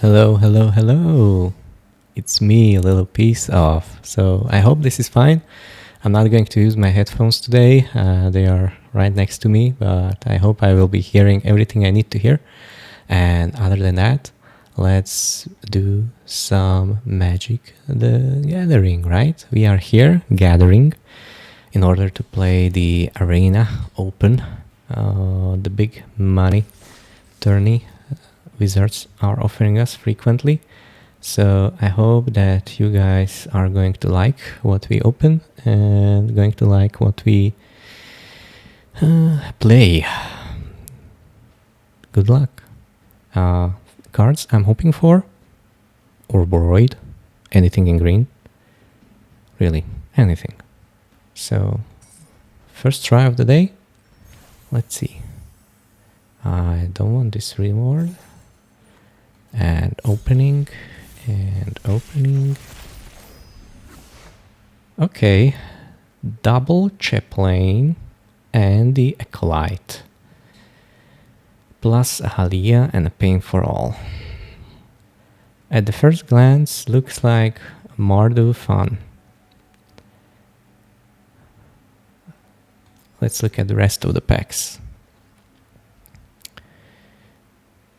Hello, hello, hello. It's me, a little piece off. So I hope this is fine. I'm not going to use my headphones today. They are right next to me, but I hope I will be hearing everything I need to hear. And other than that, let's do some Magic the Gathering, right? We are here gathering in order to play the Arena Open, the big money tourney Wizards are offering us frequently. So I hope that you guys are going to like what we open and going to like what we play. Good luck. Cards I'm hoping for, Orboroid, anything in green, really anything. So first try of the day, let's see. I don't want this reward. And opening, and opening. Okay, double Chaplain and the Acolyte. Plus a Halia and a Pain for All. At the first glance, looks like Mardu fun. Let's look at the rest of the packs.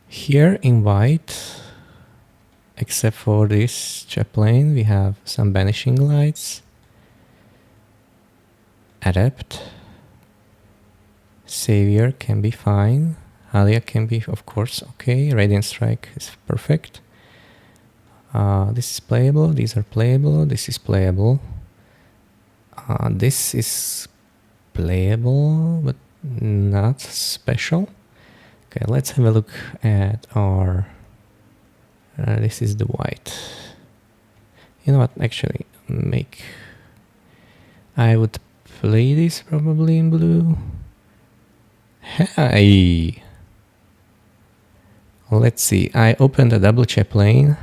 Here in white, except for this Chaplain, we have some Banishing Lights, Adept, Savior can be fine, Halia can be of course okay, Radiant Strike is perfect. This is playable, these are playable, this is playable. This is playable, but not special. Okay, let's have a look at our... this is the white. You know what, actually, I would play this probably in blue. Hey! Let's see, I opened a double Chaplain,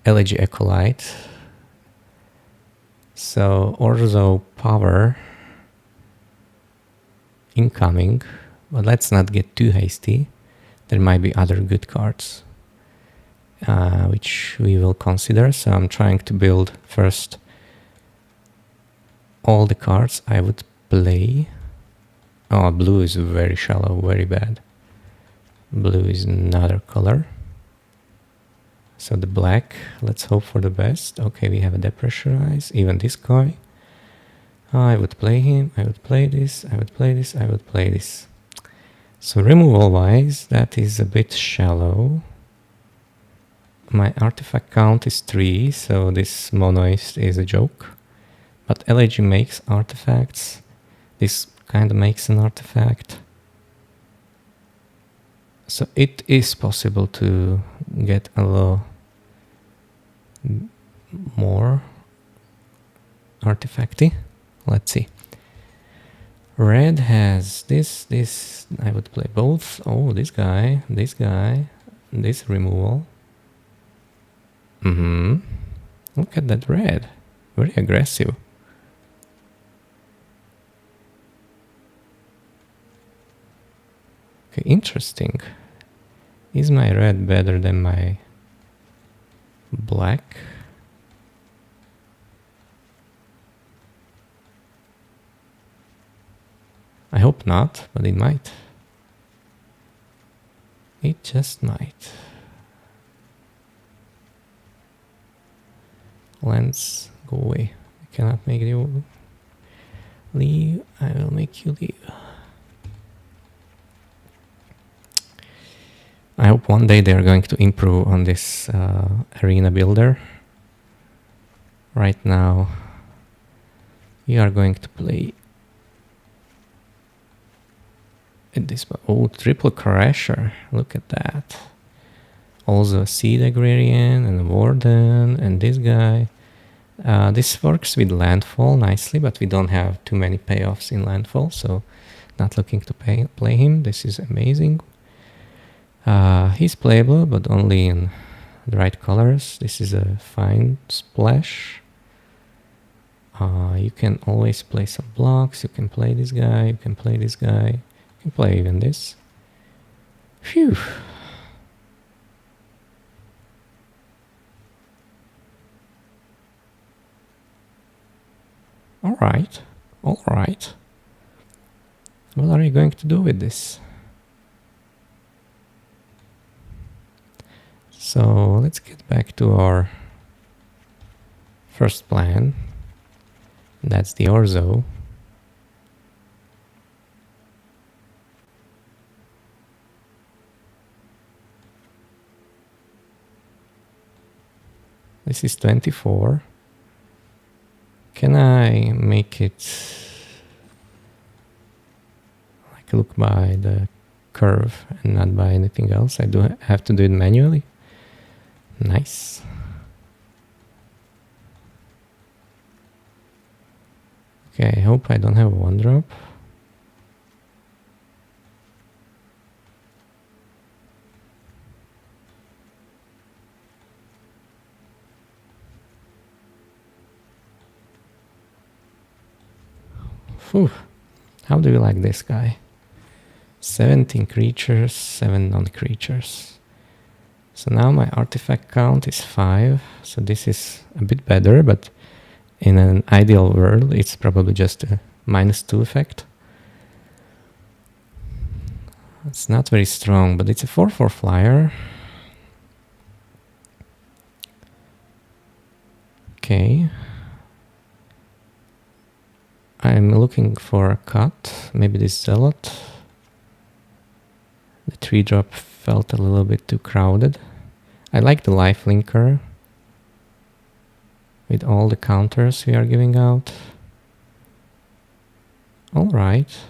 Elegy Acolyte. So, Orzo Power incoming. But let's not get too hasty. There might be other good cards, which we will consider. So I'm trying to build first all the cards I would play. Oh, blue is very shallow, very bad. Blue is another color. So the black, let's hope for the best. Okay, we have a Depressurize, even this guy. I would play him, I would play this, I would play this, I would play this. So removal wise, that is a bit shallow. My artifact count is 3, so this Monoist is a joke. But Elegy makes artifacts. This kind of makes an artifact. So it is possible to get a little more artifacty. Let's see. Red has this, I would play both. Oh, this guy, this removal. Look at that red, very aggressive. Okay, interesting. Is my red better than my black? I hope not, but it might. It just might. Lens, go away. I cannot make you leave. I will make you leave. I hope one day they are going to improve on this arena builder. Right now, we are going to play this. Oh, triple Crasher, look at that. Also a Seed Agrarian and a Warden and this guy. This works with Landfall nicely, but we don't have too many payoffs in Landfall, so not looking to play him. This is amazing. He's playable, but only in the right colors. This is a fine splash. You can always play some blocks. You can play this guy, you can play this guy. Play even this. Phew. Alright, alright. What are you going to do with this? So let's get back to our first plan. That's the orzo. This is 24. Can I make it like look by the curve and not by anything else? I do have to do it manually. Nice. Okay, I hope I don't have one drop. Whew. How do you like this guy? 17 creatures, 7 non-creatures. So now my artifact count is 5, so this is a bit better, but in an ideal world it's probably just a -2 effect. It's not very strong, but it's a 4/4 flyer. Okay. I'm looking for a cut, maybe this Zealot. The 3-drop felt a little bit too crowded. I like the life linker with all the counters we are giving out. Alright.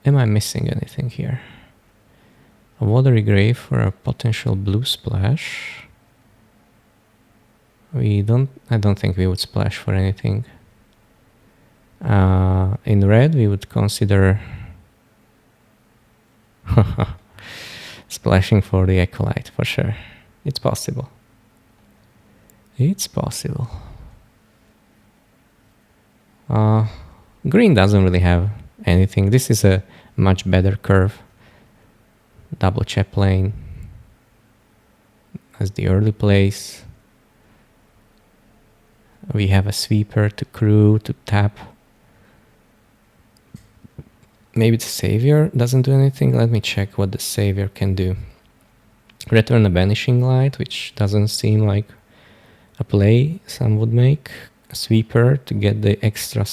Am I missing anything here? A watery grave for a potential blue splash. I don't think we would splash for anything. In red we would consider splashing for the Acolyte for sure. It's possible. It's possible. Green doesn't really have anything. This is a much better curve. Double Chaplain as the early place. We have a sweeper to crew, to tap. Maybe the Savior doesn't do anything. Let me check what the Savior can do. Return a Banishing Light, which doesn't seem like a play some would make. A sweeper to get the extra...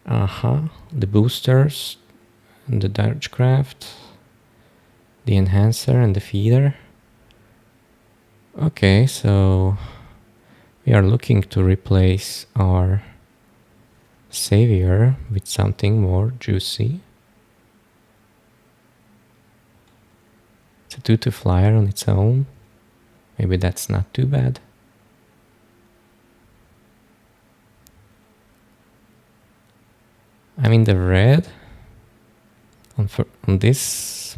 The boosters, and the Dodgecraft, the Enhancer and the Feeder. Okay, so we are looking to replace our Savior with something more juicy. It's a 2/2 flyer on its own. Maybe that's not too bad. I mean, the red on this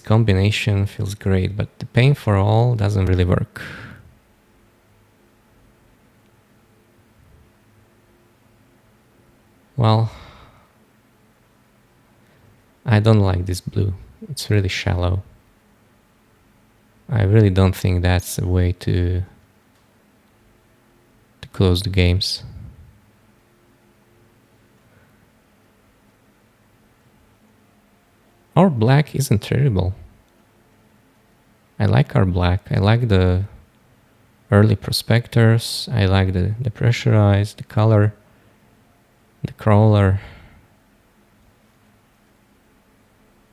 combination feels great, but the Pain for All doesn't really work. Well, I don't like this blue. It's really shallow. I really don't think that's a way to close the games. Our black isn't terrible. I like our black. I like the early prospectors. I like the pressurized, the color, the crawler.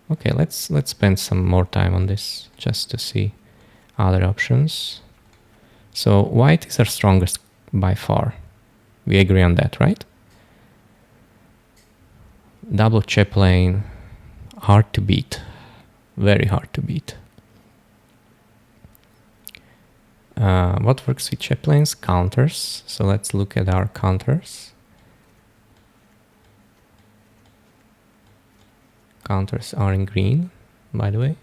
Okay, let's spend some more time on this just to see other options. So white is our strongest by far. We agree on that, right? Double Chaplain, hard to beat. Very hard to beat. What works with Chaplains? Counters. So let's look at our counters. Counters are in green, by the way.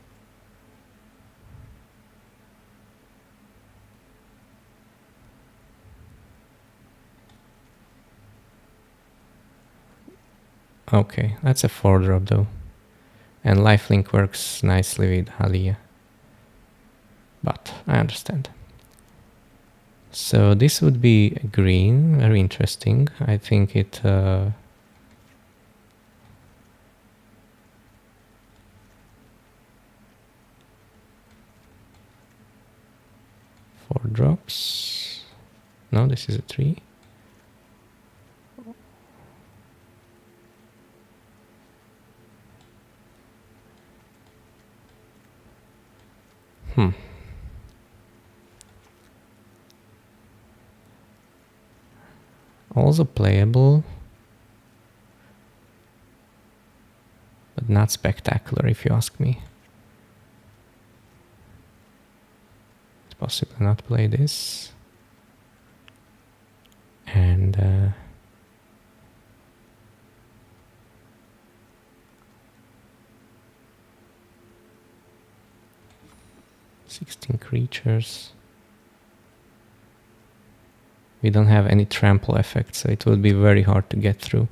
Okay, that's a 4-drop though. And lifelink works nicely with Halia. but I understand. So this would be green, very interesting. I think it... 4 drops. No, this is a 3. Also playable, but not spectacular if you ask me. It's possible not play this. And 16 creatures. We don't have any trample effect, so it would be very hard to get through.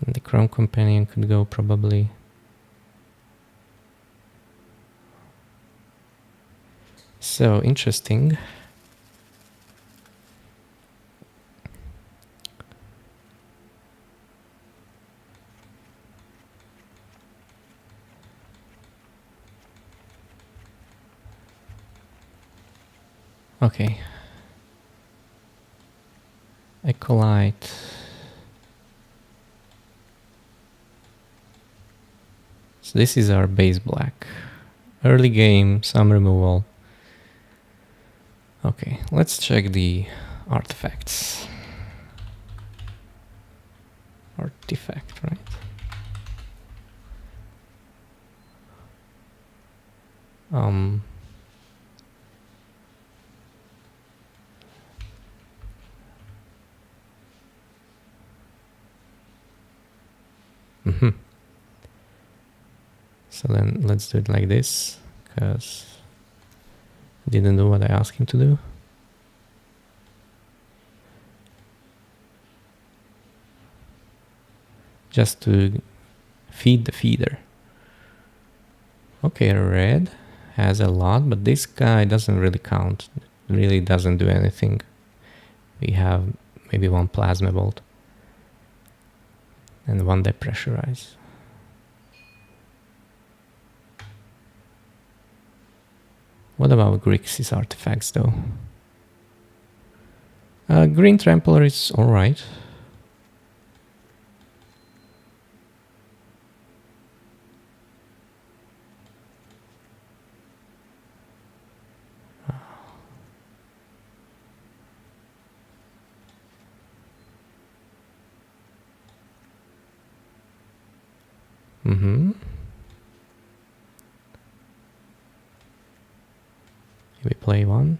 And the Chrome Companion could go probably. So interesting. Okay. Acolyte. So this is our base black. Early game, some removal. Okay, let's check the artifacts. Artifact, right? So then let's do it like this, because I didn't do what I asked him to do. Just to feed the feeder. Okay, red has a lot, but this guy doesn't really count. It really doesn't do anything. We have maybe 1 plasma bolt and 1 depressurize. What about Grixis artifacts though? Green Trampler is alright. We play 1.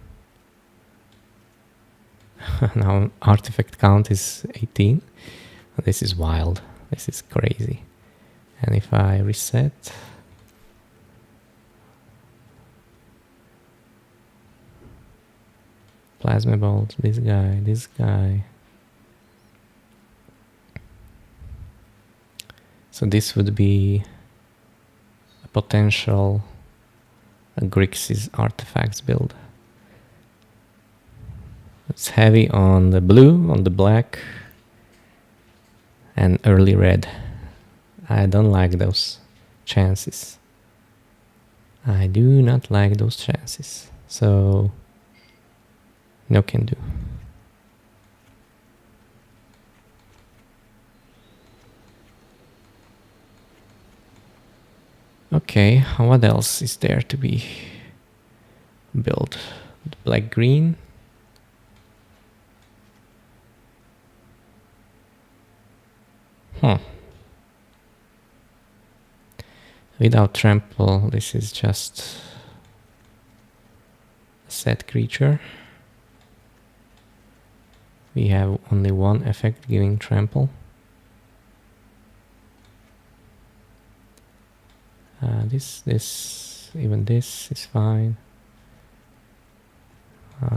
Now artifact count is 18. This is wild. This is crazy. And if I reset, Plasma Bolt, this guy. So this would be a potential Grixis artifacts build. It's heavy on the blue, on the black, and early red. I don't like those chances. I do not like those chances. So no can do. Okay, what else is there to be built? Black green. Without trample, this is just a set creature. We have only 1 effect giving trample. Even this is fine.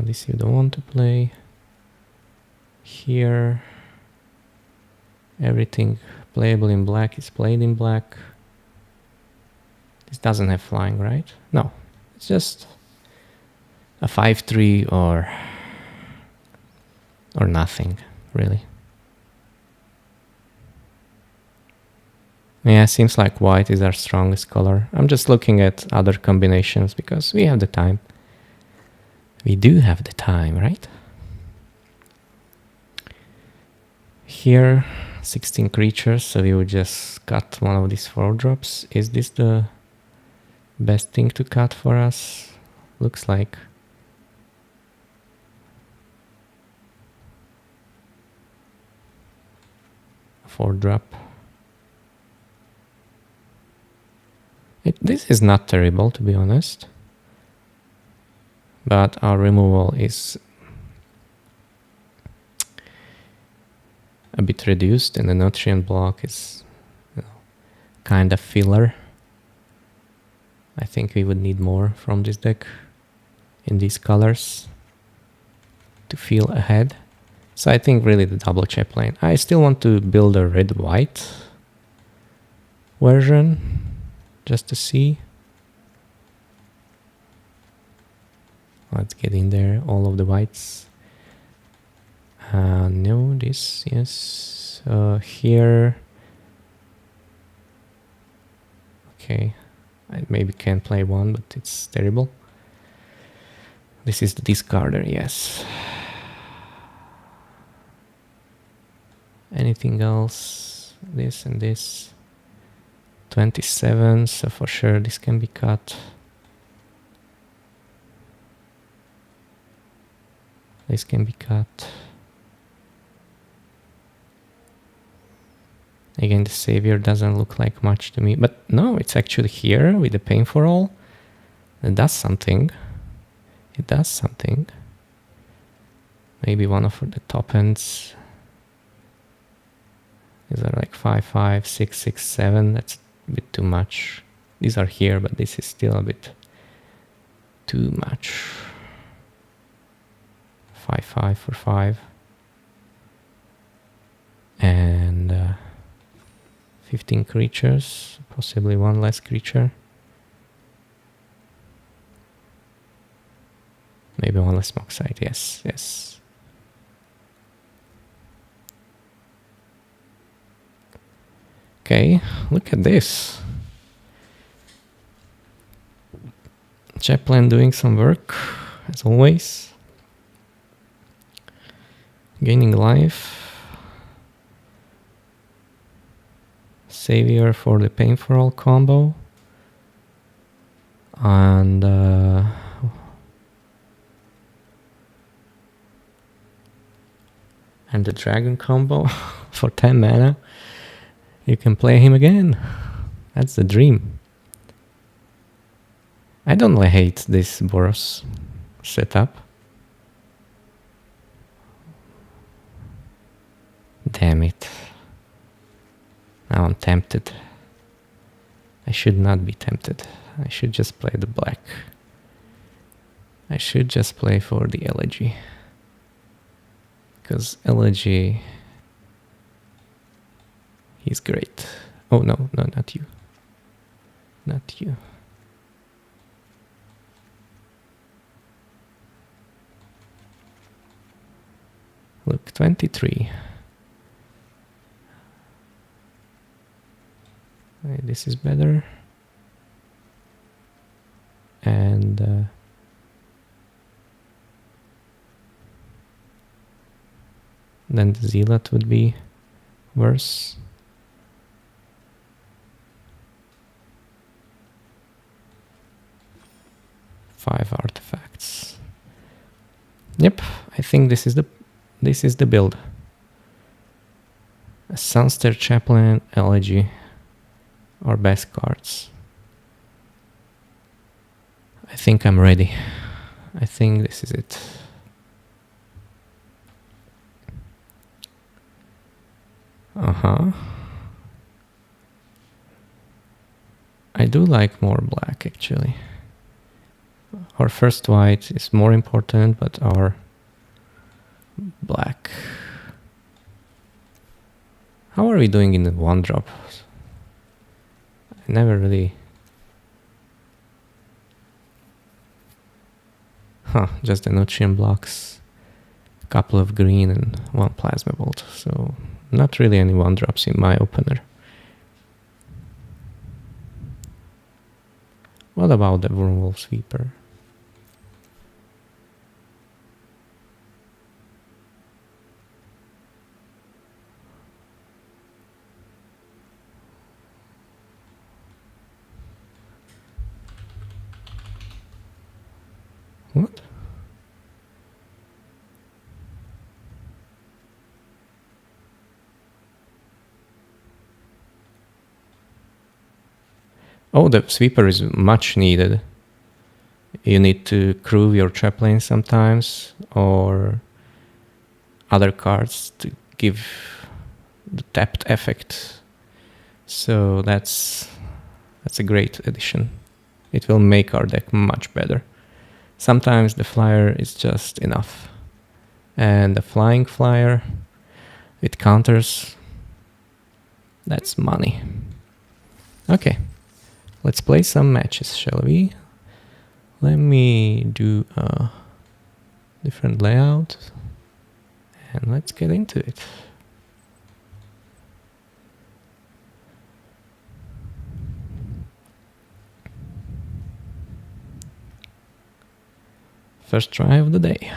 This you don't want to play. Here, everything playable in black is played in black. This doesn't have flying, right? No, it's just a 5-3 or nothing, really. Yeah, seems like white is our strongest color. I'm just looking at other combinations because we have the time. We do have the time, right? Here, 16 creatures, so we would just cut one of these 4-drops. Is this the best thing to cut for us? Looks like. A 4-drop. This is not terrible, to be honest. But our removal is a bit reduced, and the nutrient block is kind of filler. I think we would need more from this deck in these colors to feel ahead. So I think really the double chaplain. I still want to build a red-white version just to see. Let's get in there, all of the whites. No, this, yes. Here. Okay, I maybe can play one, but it's terrible. This is the discarder, yes. Anything else? This and this. 27, so for sure this can be cut. This can be cut. Again, the savior doesn't look like much to me, but no, it's actually here with the pain for all. It does something. It does something. Maybe one of the top ends. These are like 5-5, 6-6, 7. That's a bit too much. These are here, but this is still a bit too much. 5-5 for 5. And 15 creatures, possibly one less creature. Maybe one less Moxite, yes, yes. Okay, look at this. Chaplain doing some work, as always. Gaining life. Savior for the pain for all combo. And the dragon combo for 10 mana. You can play him again. That's the dream. I don't hate this Boros setup. Damn it. Now I'm tempted. I should not be tempted. I should just play the black. I should just play for the Elegy. Because Elegy... he's great. Oh no, no, not you. Not you. Look, 23. This is better. And then the Zealot would be worse. Five artifacts. Yep, I think this is the build. A Sunster Chaplain, Elegy, or best cards. I think I'm ready. I think this is it. I do like more black, actually. Our first white is more important, but our black. How are we doing in the 1-drop? I never really Huh, just the nutrient blocks. A couple of green and one plasma bolt. So not really any one drops in my opener. What about the Wormwolf Sweeper? What? Oh, the sweeper is much needed. You need to crew your chaplain sometimes, or other cards to give the tapped effect. So that's a great addition. It will make our deck much better. Sometimes the flyer is just enough. And the flying flyer with counters, that's money. Okay, let's play some matches, shall we? Let me do a different layout and let's get into it. First try of the day.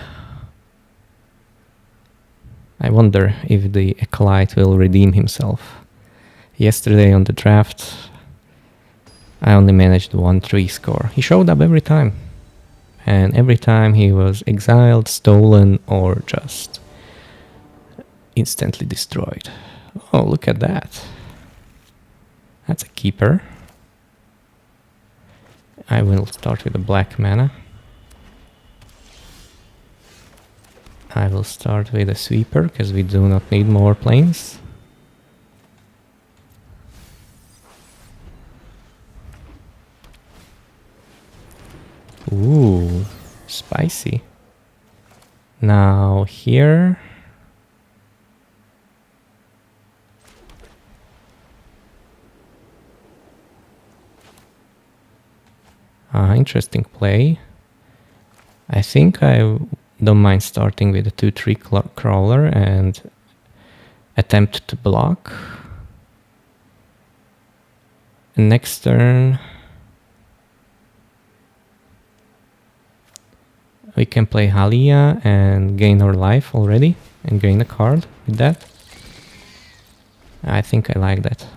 I wonder if the Acolyte will redeem himself. Yesterday on the draft, I only managed 1-3 score. He showed up every time. And every time he was exiled, stolen, or just instantly destroyed. Oh, look at that. That's a keeper. I will start with a black mana. I will start with a sweeper, because we do not need more planes. Ooh, spicy. Now here... interesting play. I think I don't mind starting with a 2-3 crawler and attempt to block. And next turn we can play Halia and gain our life already and gain a card with that. I think I like that.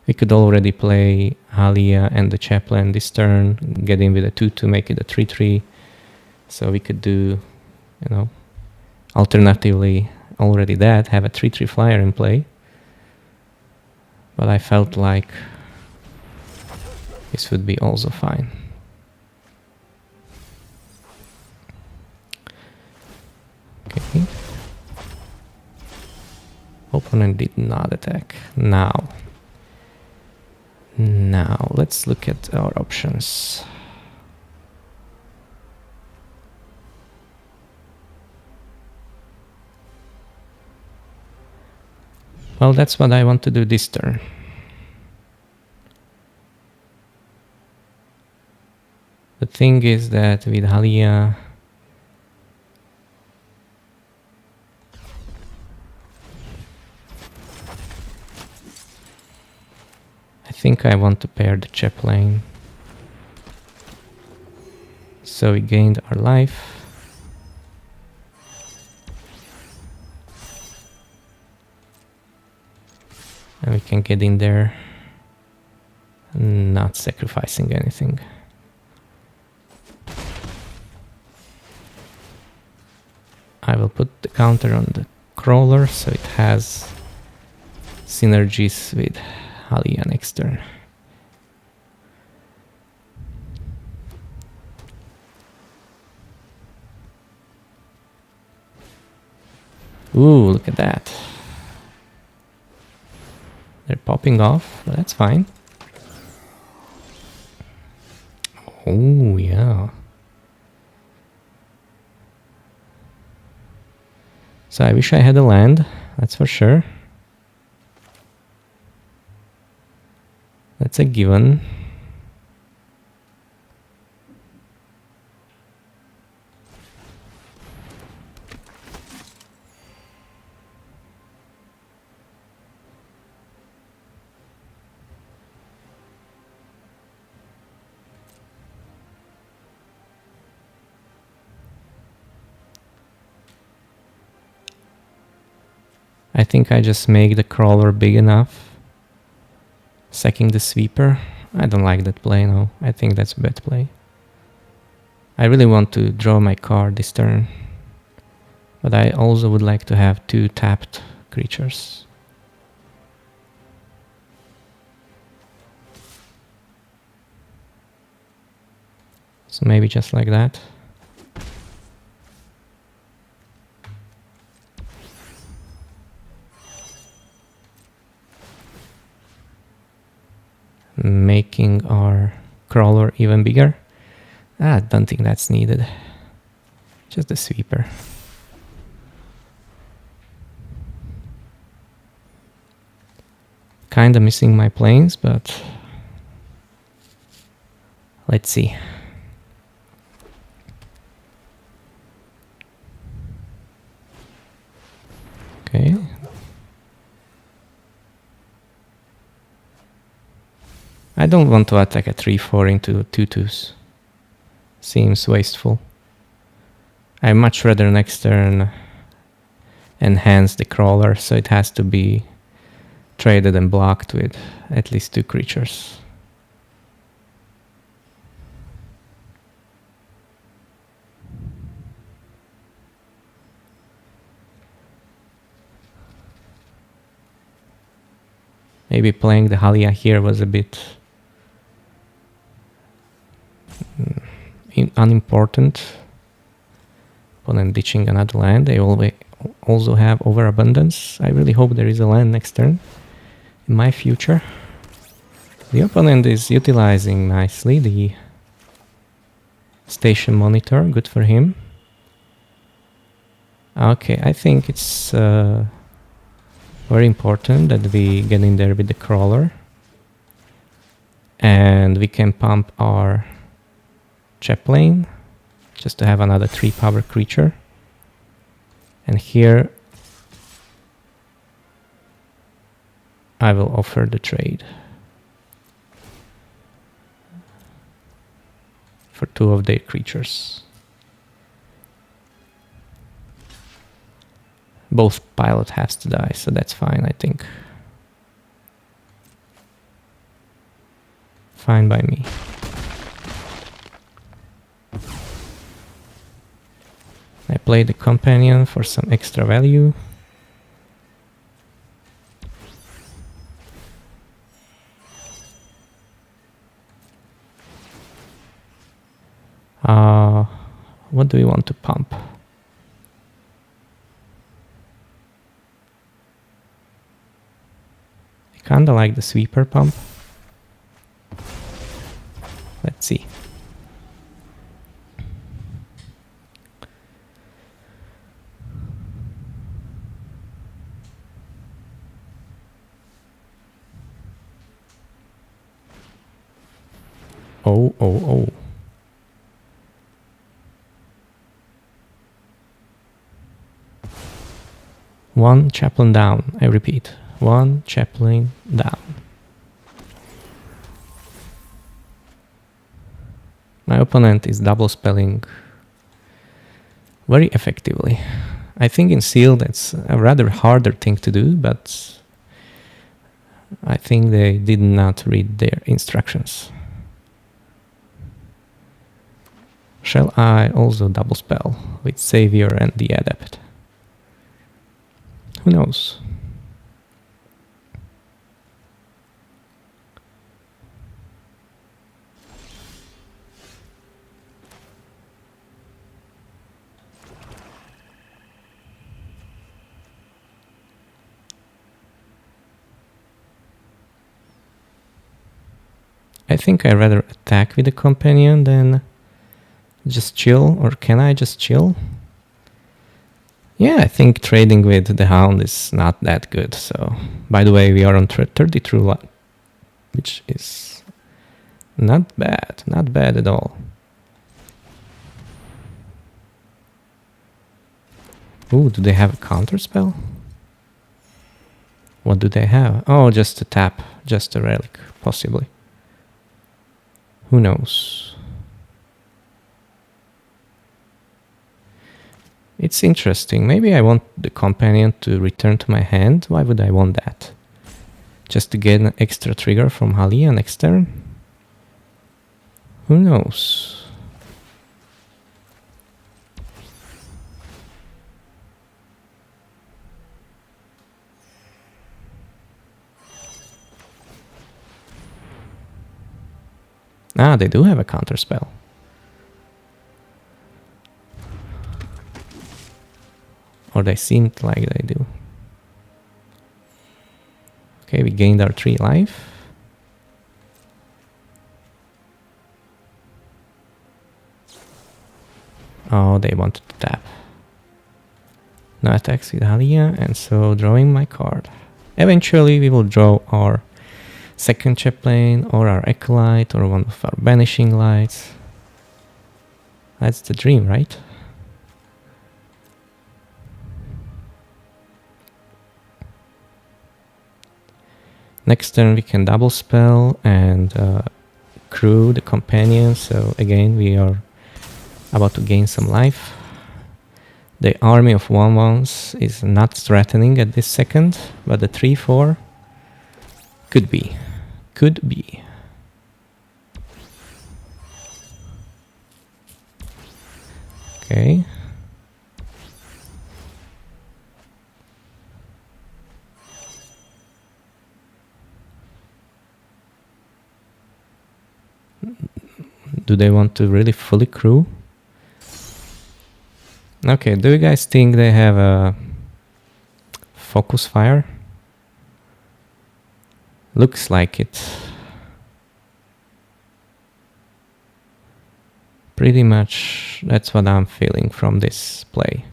We could already play Halia and the Chaplain this turn, get in with a 2 to make it a 3-3. So we could do, alternatively already that, have a 3-3 flyer in play. But I felt like this would be also fine. Okay. Opponent did not attack. Now, let's look at our options. Well, that's what I want to do this turn. The thing is that with Halia, I think I want to pair the Chaplain. So we gained our life. And we can get in there, not sacrificing anything. I will put the counter on the crawler so it has synergies with Halia next turn. Ooh, look at that. They're popping off, but that's fine. Oh, yeah. So I wish I had a land, that's for sure. That's a given. I think I just make the crawler big enough, sacking the sweeper. I don't like that play, no. I think that's a bad play. I really want to draw my card this turn, but I also would like to have 2 tapped creatures. So maybe just like that. Making our crawler even bigger. I don't think that's needed. Just the sweeper. Kinda missing my planes, but let's see. Okay. I don't want to attack a 3/4 into 2/2s. Seems wasteful. I much rather next turn enhance the crawler, so it has to be traded and blocked with at least 2 creatures. Maybe playing the Halia here was a bit unimportant. Opponent ditching another land. They always also have overabundance. I really hope there is a land next turn in my future. The opponent is utilizing nicely the station monitor. Good for him. Okay, I think it's very important that we get in there with the crawler. And we can pump our Chaplain just to have another 3 power creature. And here I will offer the trade for 2 of their creatures. Both pilot has to die, so that's fine, I think. Fine by me. I play the companion for some extra value. What do we want to pump? I kinda like the sweeper pump. Let's see. Oh. One chaplain down, I repeat. 1 chaplain down. My opponent is double spelling very effectively. I think in Seal that's a rather harder thing to do, but I think they did not read their instructions. Shall I also double spell with Savior and the Adept? Who knows? I think I'd rather attack with the companion than just chill, or can I just chill? Yeah, I think trading with the Hound is not that good. So, by the way, we are on 33 lot, which is not bad at all. Ooh, do they have a counter spell? What do they have? Oh, just a tap, just a relic, possibly. Who knows? It's interesting. Maybe I want the companion to return to my hand. Why would I want that? Just to get an extra trigger from Halia next turn? Who knows? Ah, they do have a counterspell. Or they seemed like they do. Okay, we gained our 3 life. Oh, they wanted to tap. No attacks with Halia, and so drawing my card. Eventually we will draw our second chaplain, or our acolyte, or one of our banishing lights. That's the dream, right? Next turn we can double spell and crew the companion, so again we are about to gain some life. The army of 1/1s is not threatening at this second, but the 3/4 could be. Could be. Okay. Do they want to really fully crew? Okay, do you guys think they have a focus fire? Looks like it. Pretty much that's what I'm feeling from this play.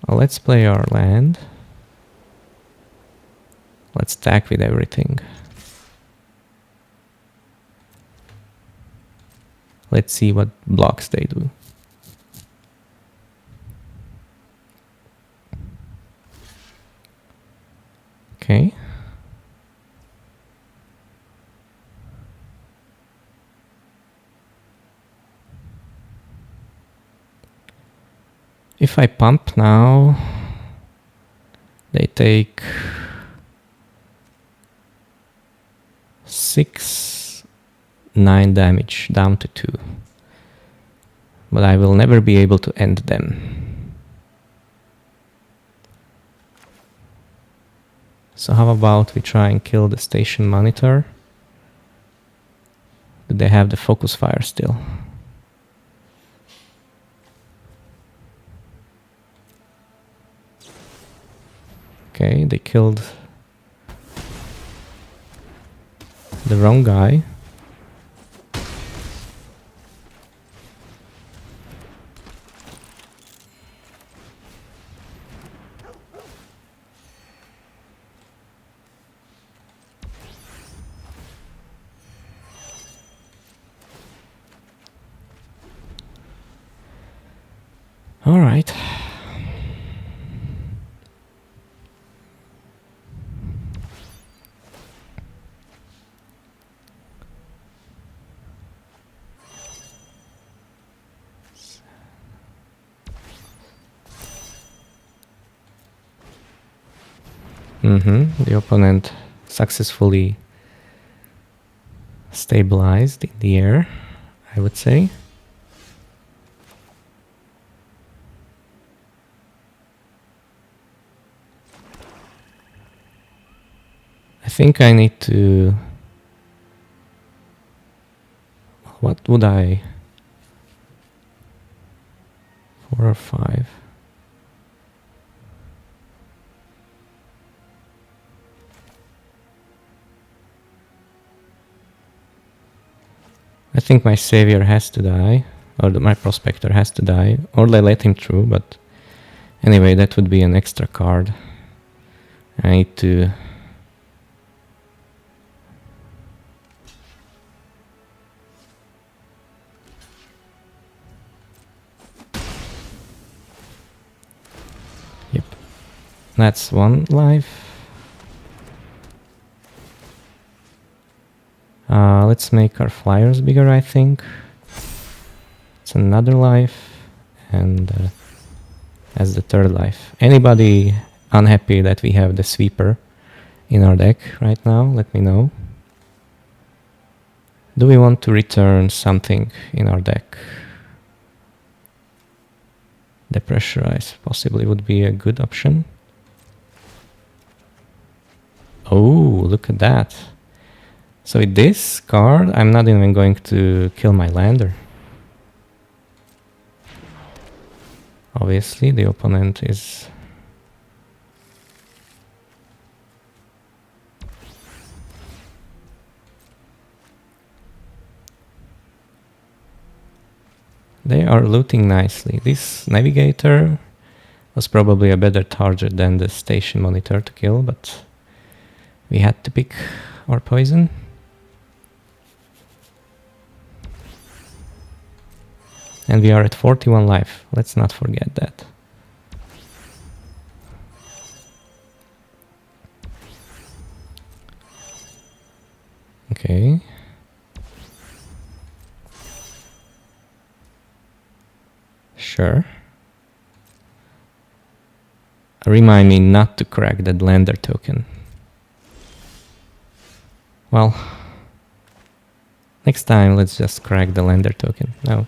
Well, let's play our land. Let's stack with everything. Let's see what blocks they do. Okay. If I pump now, they take 6, 9 damage down to 2. But I will never be able to end them. So how about we try and kill the station monitor? Do they have the focus fire still? Okay, they killed the wrong guy. All right. The opponent successfully stabilized in the air, I would say. I think I need to... What would I... 4 or 5? I think my savior has to die, or my prospector has to die, or they let him through, but anyway, that would be an extra card. I need to... Yep. That's 1 life. Let's make our flyers bigger, I think. It's another life. and as the third life. Anybody unhappy that we have the sweeper in our deck right now? Let me know. Do we want to return something in our deck? Depressurize possibly would be a good option. Oh, look at that. So with this card, I'm not even going to kill my lander. Obviously, the opponent is... They are looting nicely. This navigator was probably a better target than the station monitor to kill, but we had to pick our poison. And we are at 41 life. Let's not forget that. Okay. Sure. Remind me not to crack that lander token. Well, next time let's just crack the lander token. No,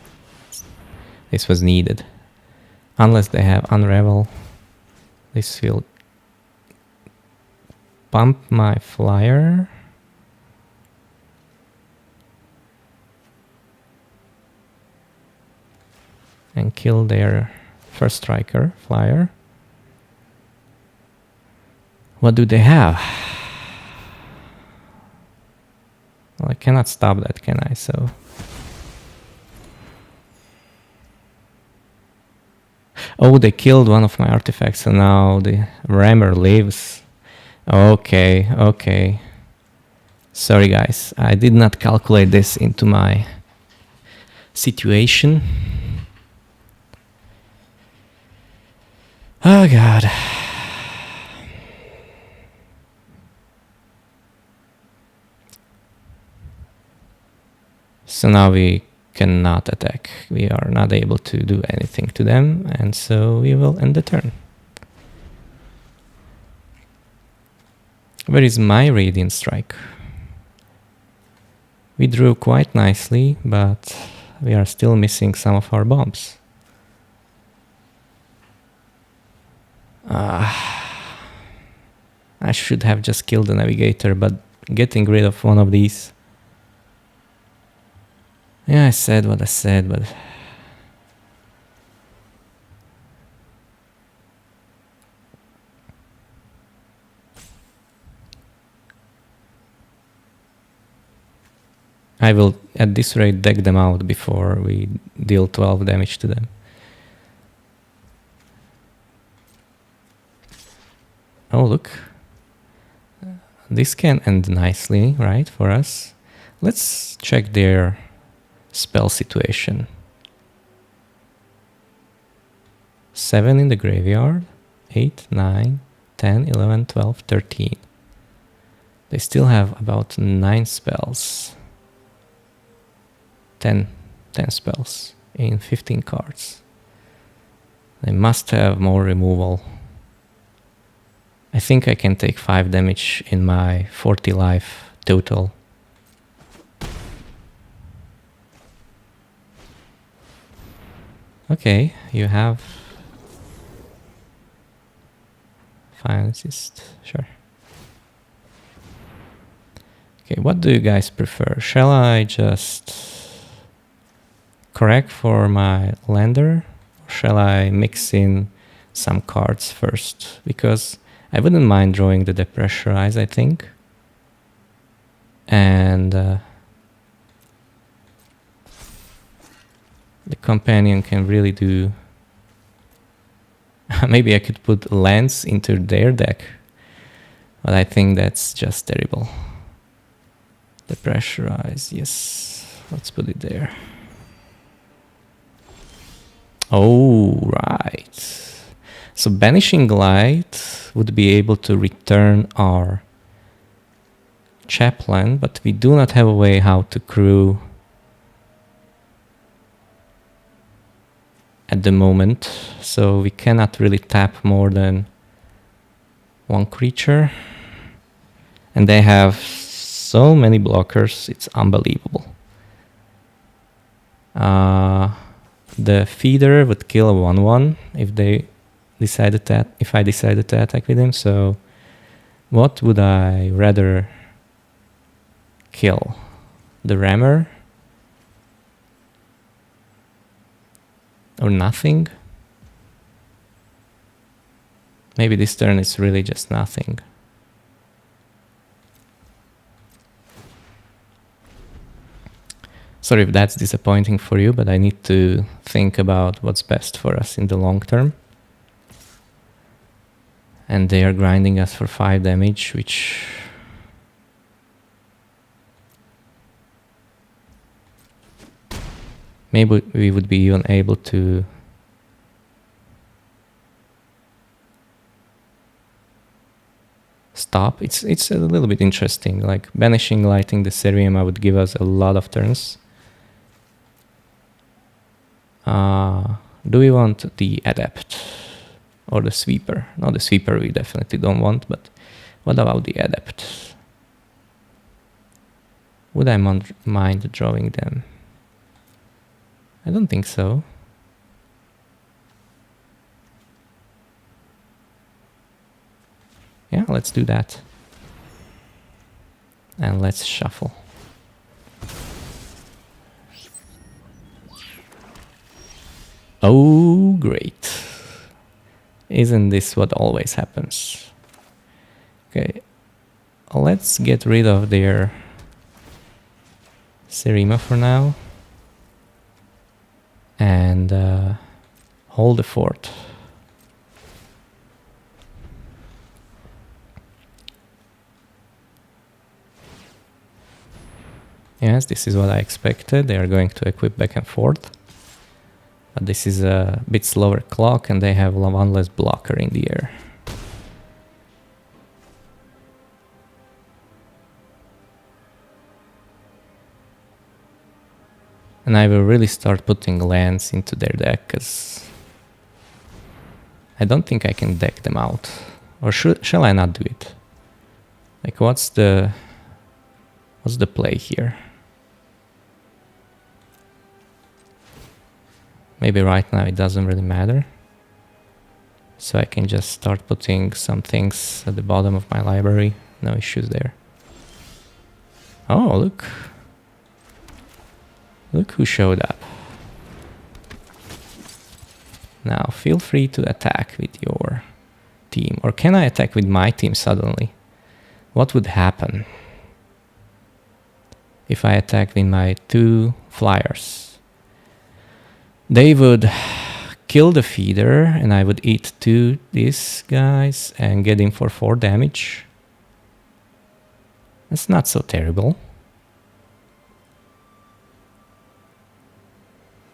this was needed. Unless they have Unravel, this will pump my flyer. And kill their first striker, flyer. What do they have? Well, I cannot stop that, can I? So... Oh, they killed one of my artifacts, so now the rammer lives. Okay, okay. Sorry guys, I did not calculate this into my situation. Oh god. So now we cannot attack. We are not able to do anything to them, and so we will end the turn. Where is my Radiant Strike? We drew quite nicely, but we are still missing some of our bombs. I should have just killed the navigator, but getting rid of one of these... Yeah, I said what I said, but... I will, at this rate, deck them out before we deal 12 damage to them. Oh, look. This can end nicely, right, for us. Let's check their spell situation. 7 in the graveyard. 8, 9, 10, 11, 12, 13. They still have about 9 spells. 10 spells in 15 cards. They must have more removal. I think I can take 5 damage in my 40 life total. Okay, you have Final Assist, sure. Okay, what do you guys prefer? Shall I just correct for my lander? Or shall I mix in some cards first? Because I wouldn't mind drawing the Depressurize, I think. And the companion can really do... Maybe I could put Lance into their deck. But I think that's just terrible. Depressurize, yes. Let's put it there. Oh, right. So Banishing Light would be able to return our Chaplain, but we do not have a way how to crew at the moment, so we cannot really tap more than one creature. And they have so many blockers, it's unbelievable. The feeder would kill a 1/1 if I decided to attack with him. So what would I rather kill? The rammer or nothing? Maybe this turn is really just nothing. Sorry if that's disappointing for you, but I need to think about what's best for us in the long term. And they are grinding us for 5 damage, which... maybe we would be even able to... stop. It's a little bit interesting. Like, banishing Lighting the Cerium would give us a lot of turns. Do we want the Adept or the Sweeper? No, the Sweeper we definitely don't want, but what about the Adept? Would I mind drawing them? I don't think so. Yeah, let's do that. And let's shuffle. Oh, great. Isn't this what always happens? Okay, let's get rid of their Serima for now. And hold the fort. Yes, this is what I expected. They are going to equip back and forth. But this is a bit slower clock and they have one less blocker in the air. And I will really start putting lands into their deck because I don't think I can deck them out. Or shall I not do it? Like, what's the play here? Maybe right now it doesn't really matter. So I can just start putting some things at the bottom of my library. No issues there. Oh, look. Look who showed up. Now feel free to attack with your team. Or can I attack with my team suddenly? What would happen if I attack with my 2 flyers? They would kill the feeder and I would eat 2 these guys and get him for 4 damage. That's not so terrible.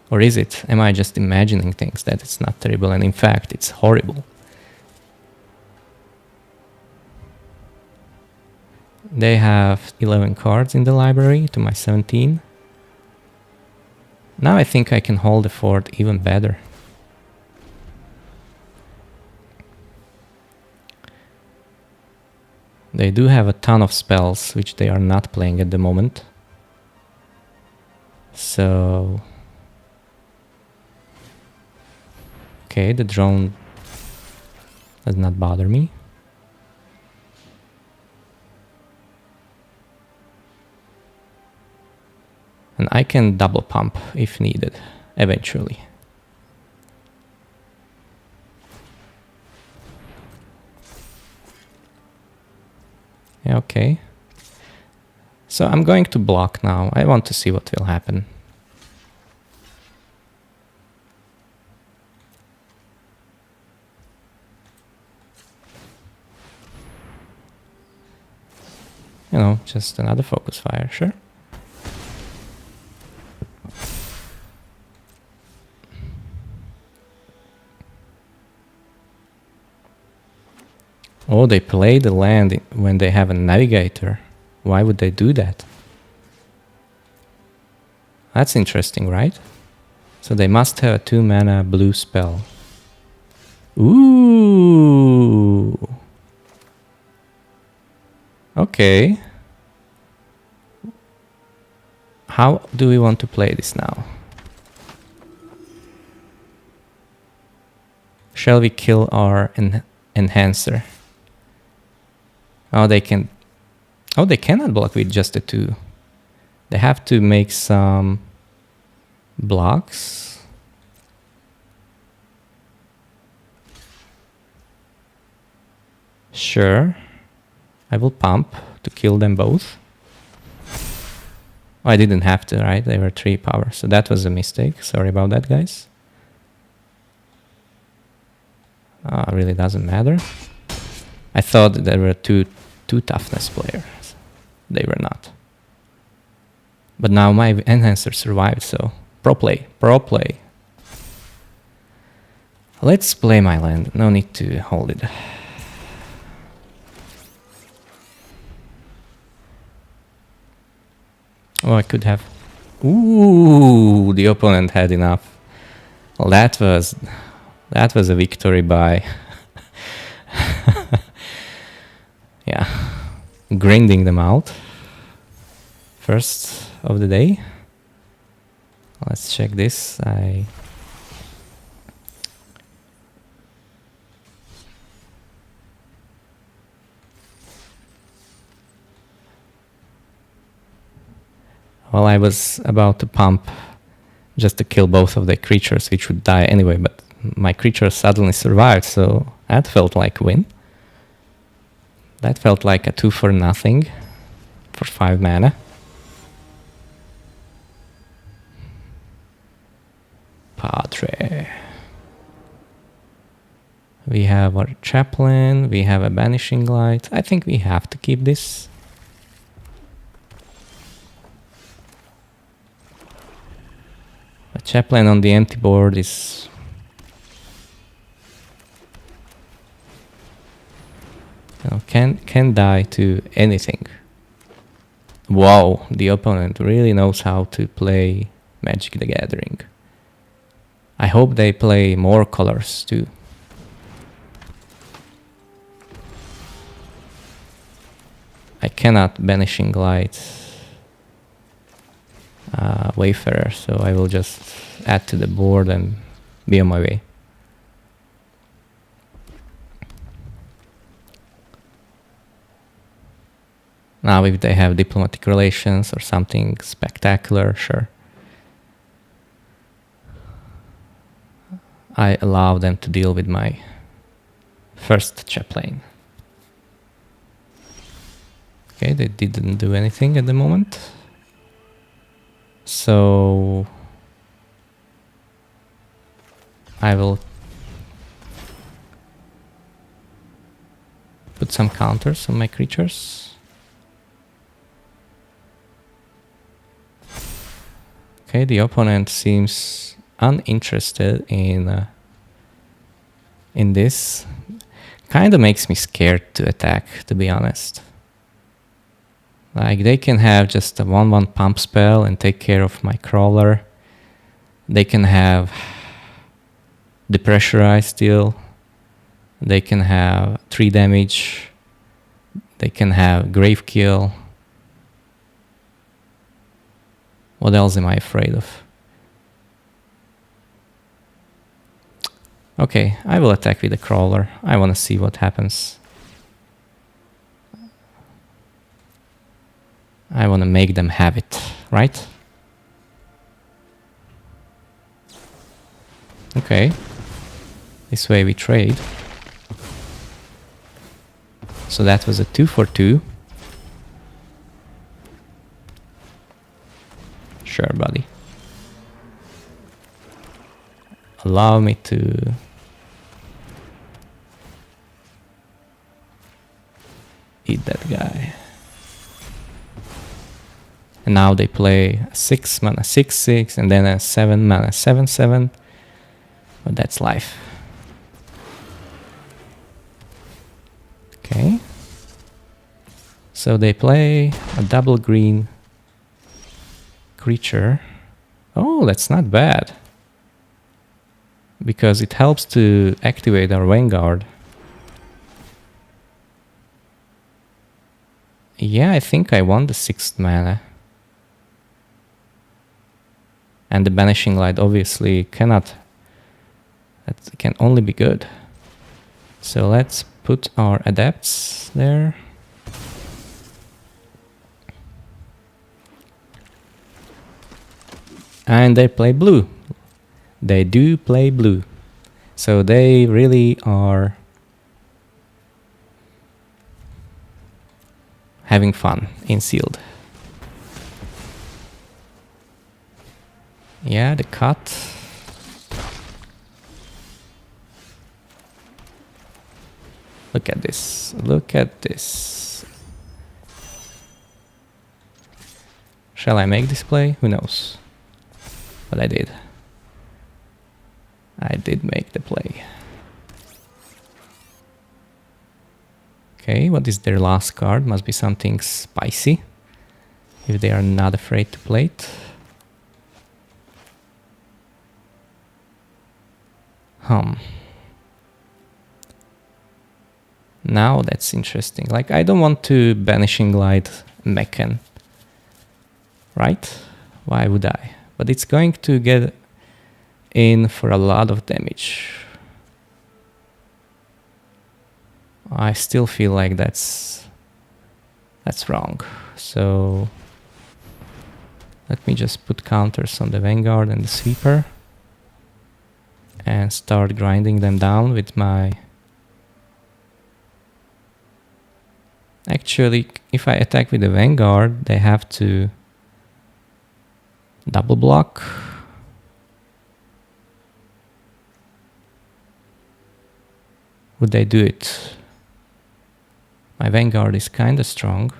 Or is it? Am I just imagining things that it's not terrible and in fact it's horrible? They have 11 cards in the library to my 17. Now I think I can hold the fort even better. They do have a ton of spells which they are not playing at the moment. So... okay, the drone does not bother me. And I can double pump if needed, eventually. Yeah, okay. So I'm going to block now. I want to see what will happen. You know, just another focus fire, sure. Oh, they play the land when they have a navigator. Why would they do that? That's interesting, right? So they must have a 2 mana blue spell. Ooh. Okay. How do we want to play this now? Shall we kill our enhancer? Oh, they can... Oh, they cannot block with just a 2. They have to make some blocks. Sure. I will pump to kill them both. Oh, I didn't have to, right? They were 3 power, so that was a mistake. Sorry about that, guys. Really doesn't matter. I thought there were two toughness players. They were not. But now my enhancer survived, so pro play, pro play. Let's play my land. No need to hold it. Oh, I could have... Ooh, the opponent had enough. Well, that was a victory by... yeah, grinding them out. First of the day. Let's check this. Well, I was about to pump just to kill both of the creatures, which would die anyway, but my creature suddenly survived, so that felt like a win. That felt like a 2 for nothing for 5 mana. Padre. We have our chaplain, we have a banishing light. I think we have to keep this. A chaplain on the empty board is... you know, can die to anything. Wow, the opponent really knows how to play Magic the Gathering. I hope they play more colors too. I cannot Banishing Light Wayfarer, so I will just add to the board and be on my way. Now if they have diplomatic relations or something spectacular, sure. I allow them to deal with my first chaplain. Okay, they didn't do anything at the moment. So I will put some counters on my creatures. Okay, the opponent seems uninterested in this. Kinda makes me scared to attack, to be honest. Like, they can have just a 1/1 pump spell and take care of my crawler. They can have Depressurize Steel. They can have 3 damage. They can have Gravekill. What else am I afraid of? Okay, I will attack with the crawler. I want to see what happens. I want to make them have it, right? Okay. This way we trade. So that was a 2 for 2. Sure, buddy. Allow me to... eat that guy. And now they play a 6 mana 6/6 and then a 7 mana 7/7. But that's life. Okay. So they play a double green creature. Oh, that's not bad. because it helps to activate our Vanguard. Yeah, I think I won the 6th mana. And the Banishing Light obviously cannot. That can only be good. So let's put our Adepts there. And they play blue. They do play blue. So they really are having fun in sealed. Yeah, the cut. Look at this. Look at this. Shall I make this play? Who knows? But I did. I did make the play. Okay, what is their last card? Must be something spicy, if they are not afraid to play it. Now that's interesting. Like, I don't want to Banishing Light Mechan, right? Why would I? But it's going to get in for a lot of damage. I still feel like that's wrong. So let me just put counters on the Vanguard and the Sweeper and start grinding them down with my... Actually, if I attack with the Vanguard, they have to double block. Would they do it? My Vanguard is kinda strong.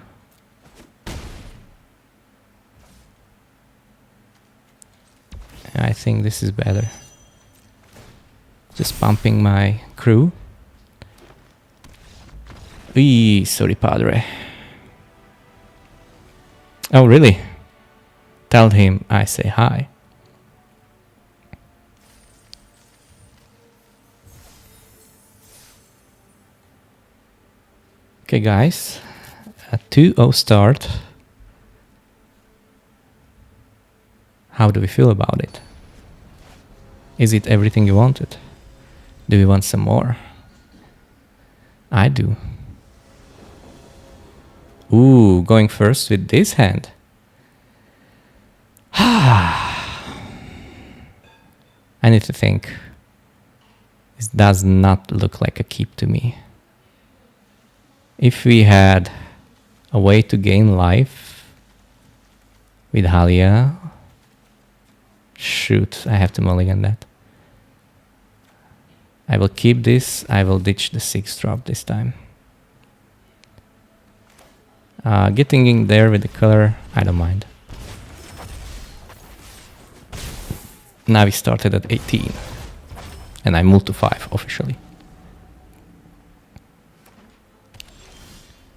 I think this is better. Just pumping my crew. Sorry, Padre. Oh, really? Tell him I say hi. Okay, guys. A 2-0 start. How do we feel about it? Is it everything you wanted? Do we want some more? I do. Ooh, going first with this hand. I need to think. This does not look like a keep to me. If we had a way to gain life with Halia, shoot, I have to mulligan that. I will keep this. I will ditch the 6-drop this time. Getting in there with the color, I don't mind. Now we started at 18. And I moved to 5 officially.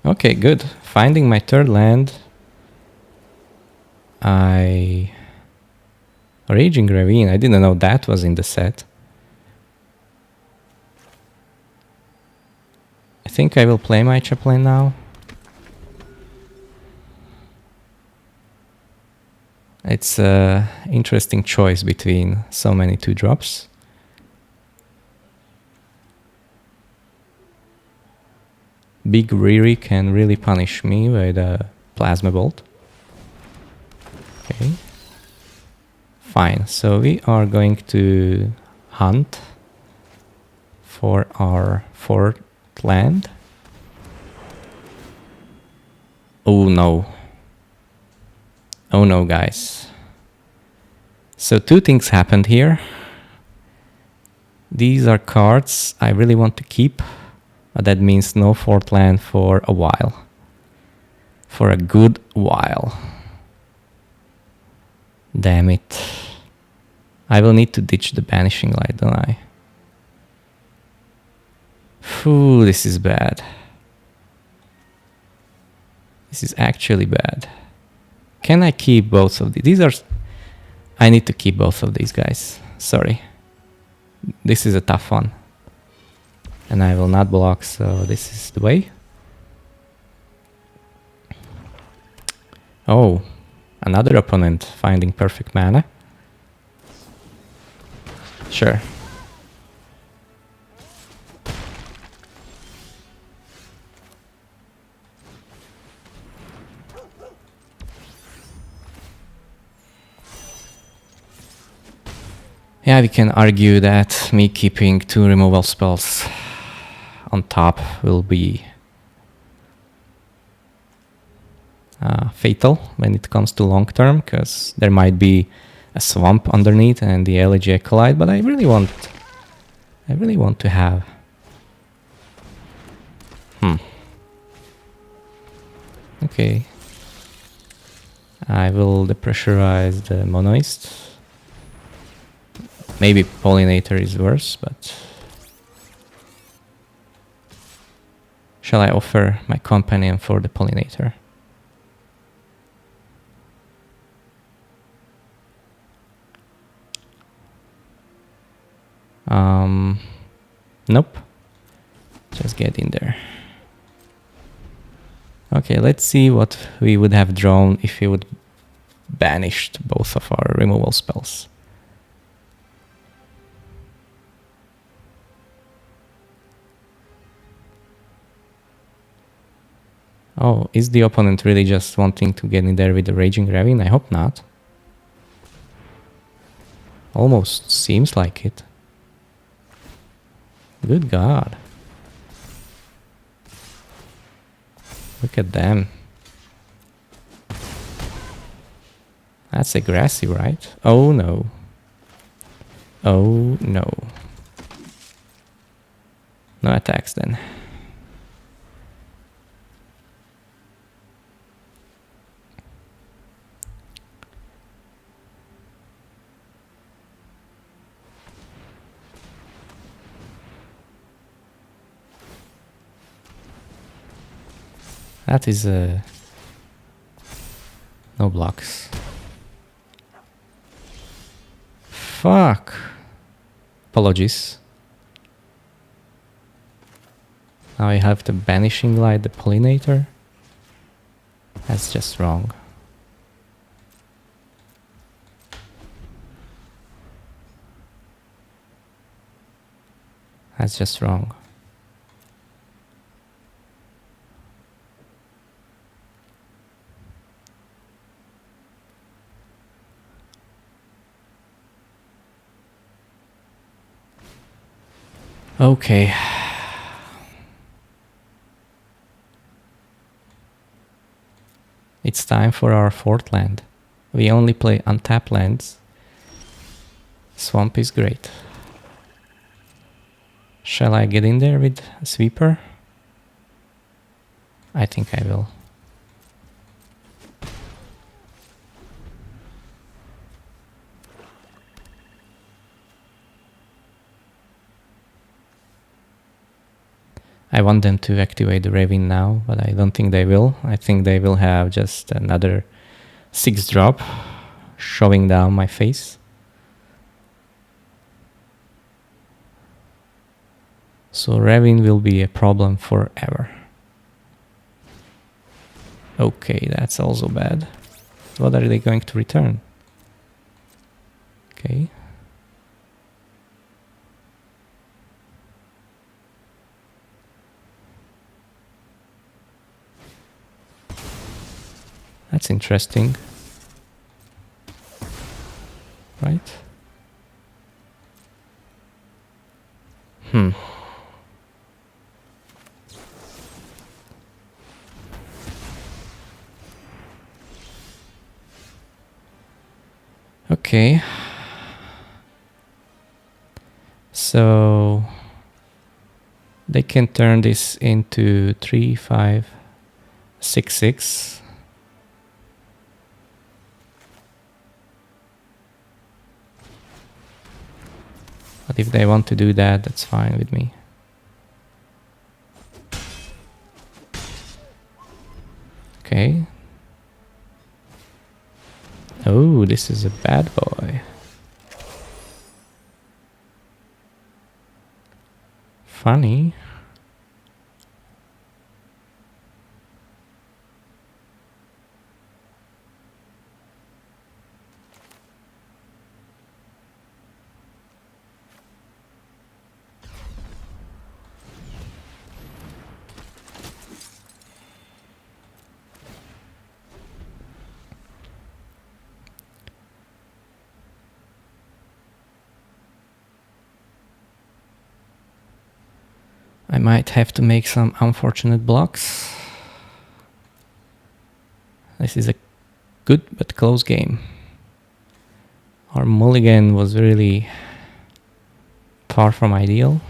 Okay, good. Finding my third land. Raging Ravine. I didn't know that was in the set. I think I will play my Chaplain now. It's an interesting choice between so many 2-drops. Big Riri can really punish me with a Plasma Bolt. Okay. Fine, so we are going to hunt for our 4th land. Oh no. Oh no, guys. So 2 things happened here. These are cards I really want to keep. That means no 4th land for a while. For a good while. Damn it. I will need to ditch the Banishing Light, don't I? Phew, this is bad. This is actually bad. Can I keep both of these? I need to keep both of these guys. Sorry. this is a tough one. And I will not block, so this is the way. Oh, another opponent finding perfect mana. Sure. Yeah, we can argue that me keeping 2 removal spells on top will be fatal when it comes to long term, because there might be a swamp underneath and the Elegy Acolyte, but I really want to have. Okay. I will depressurize the Monoist. Maybe Pollinator is worse, but shall I offer my companion for the Pollinator? Nope. Just get in there. Okay, let's see what we would have drawn if we would banished both of our removal spells. Oh, is the opponent really just wanting to get in there with the Raging Ravine? I hope not. Almost seems like it. Good God. Look at them. That's aggressive, right? Oh no. Oh no. No attacks then. That is no blocks. Fuck. Apologies. Now I have the Banishing Light, the Pollinator. That's just wrong. That's just wrong. Okay. It's time for our 4th land. We only play untapped lands. Swamp is great. Shall I get in there with a Sweeper? I think I will. I want them to activate the Ravine now, but I don't think they will. I think they will have just another 6-drop shoving down my face. So Ravine will be a problem forever. Okay, that's also bad. What are they going to return? Okay. That's interesting. Right? Okay. So they can turn this into 3, 5, 6, 6. But if they want to do that, that's fine with me. Okay. Oh, this is a bad boy. funny. I might have to make some unfortunate blocks. This is a good but close game. Our mulligan was really far from ideal.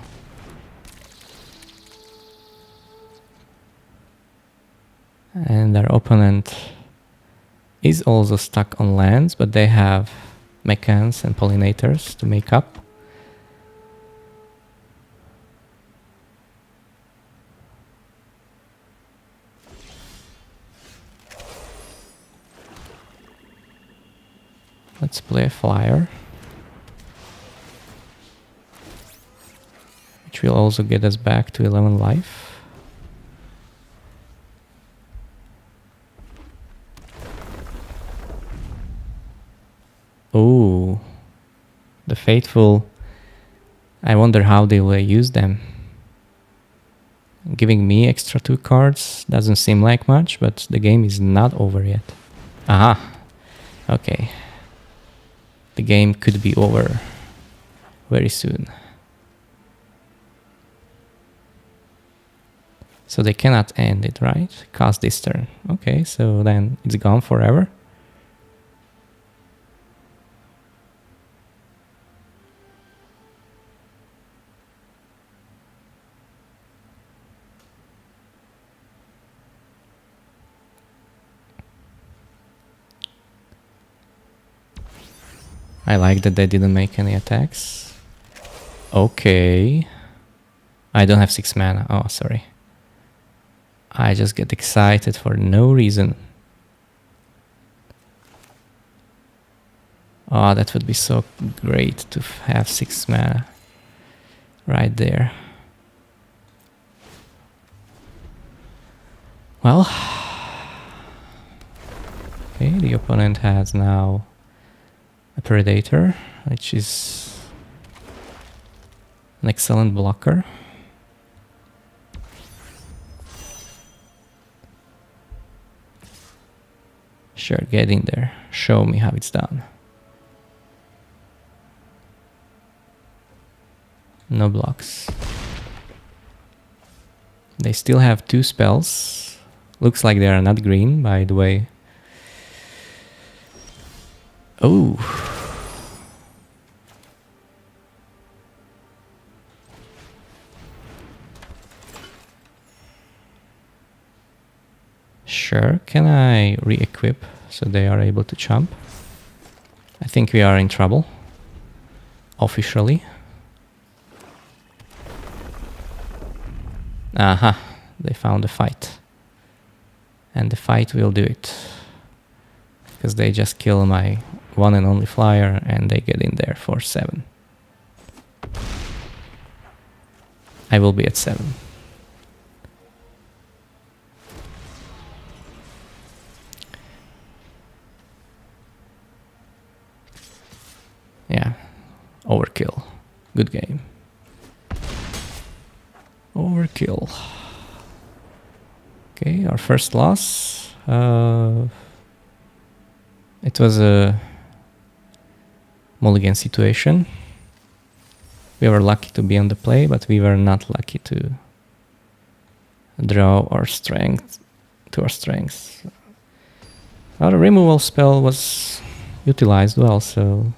And our opponent is also stuck on lands, but they have mechans and pollinators to make up. Let's play a flyer, which will also get us back to 11 life. Oh, the Faithful. I wonder how they will use them. Giving me extra 2 cards doesn't seem like much, but the game is not over yet. Aha, okay. The game could be over very soon. So they cannot end it, right? Cast this turn. Okay, so then it's gone forever. I like that they didn't make any attacks. Okay. I don't have 6 mana. Oh, sorry. I just get excited for no reason. Oh, that would be so great to have 6 mana right there. Well, okay, the opponent has now a Predator, which is an excellent blocker. Sure, get in there. Show me how it's done. No blocks. They still have 2 spells. Looks like they are not green, by the way. Oh. Sure, can I re-equip so they are able to jump? I think we are in trouble. Officially. Aha, they found a fight. And the fight will do it. Because they just kill my one and only flyer and they get in there for 7. I will be at 7. Yeah, overkill. Good game. Overkill. Okay, our first loss. It was a mulligan situation. We were lucky to be on the play, but we were not lucky to draw our strength to our strengths. Our removal spell was utilized well, so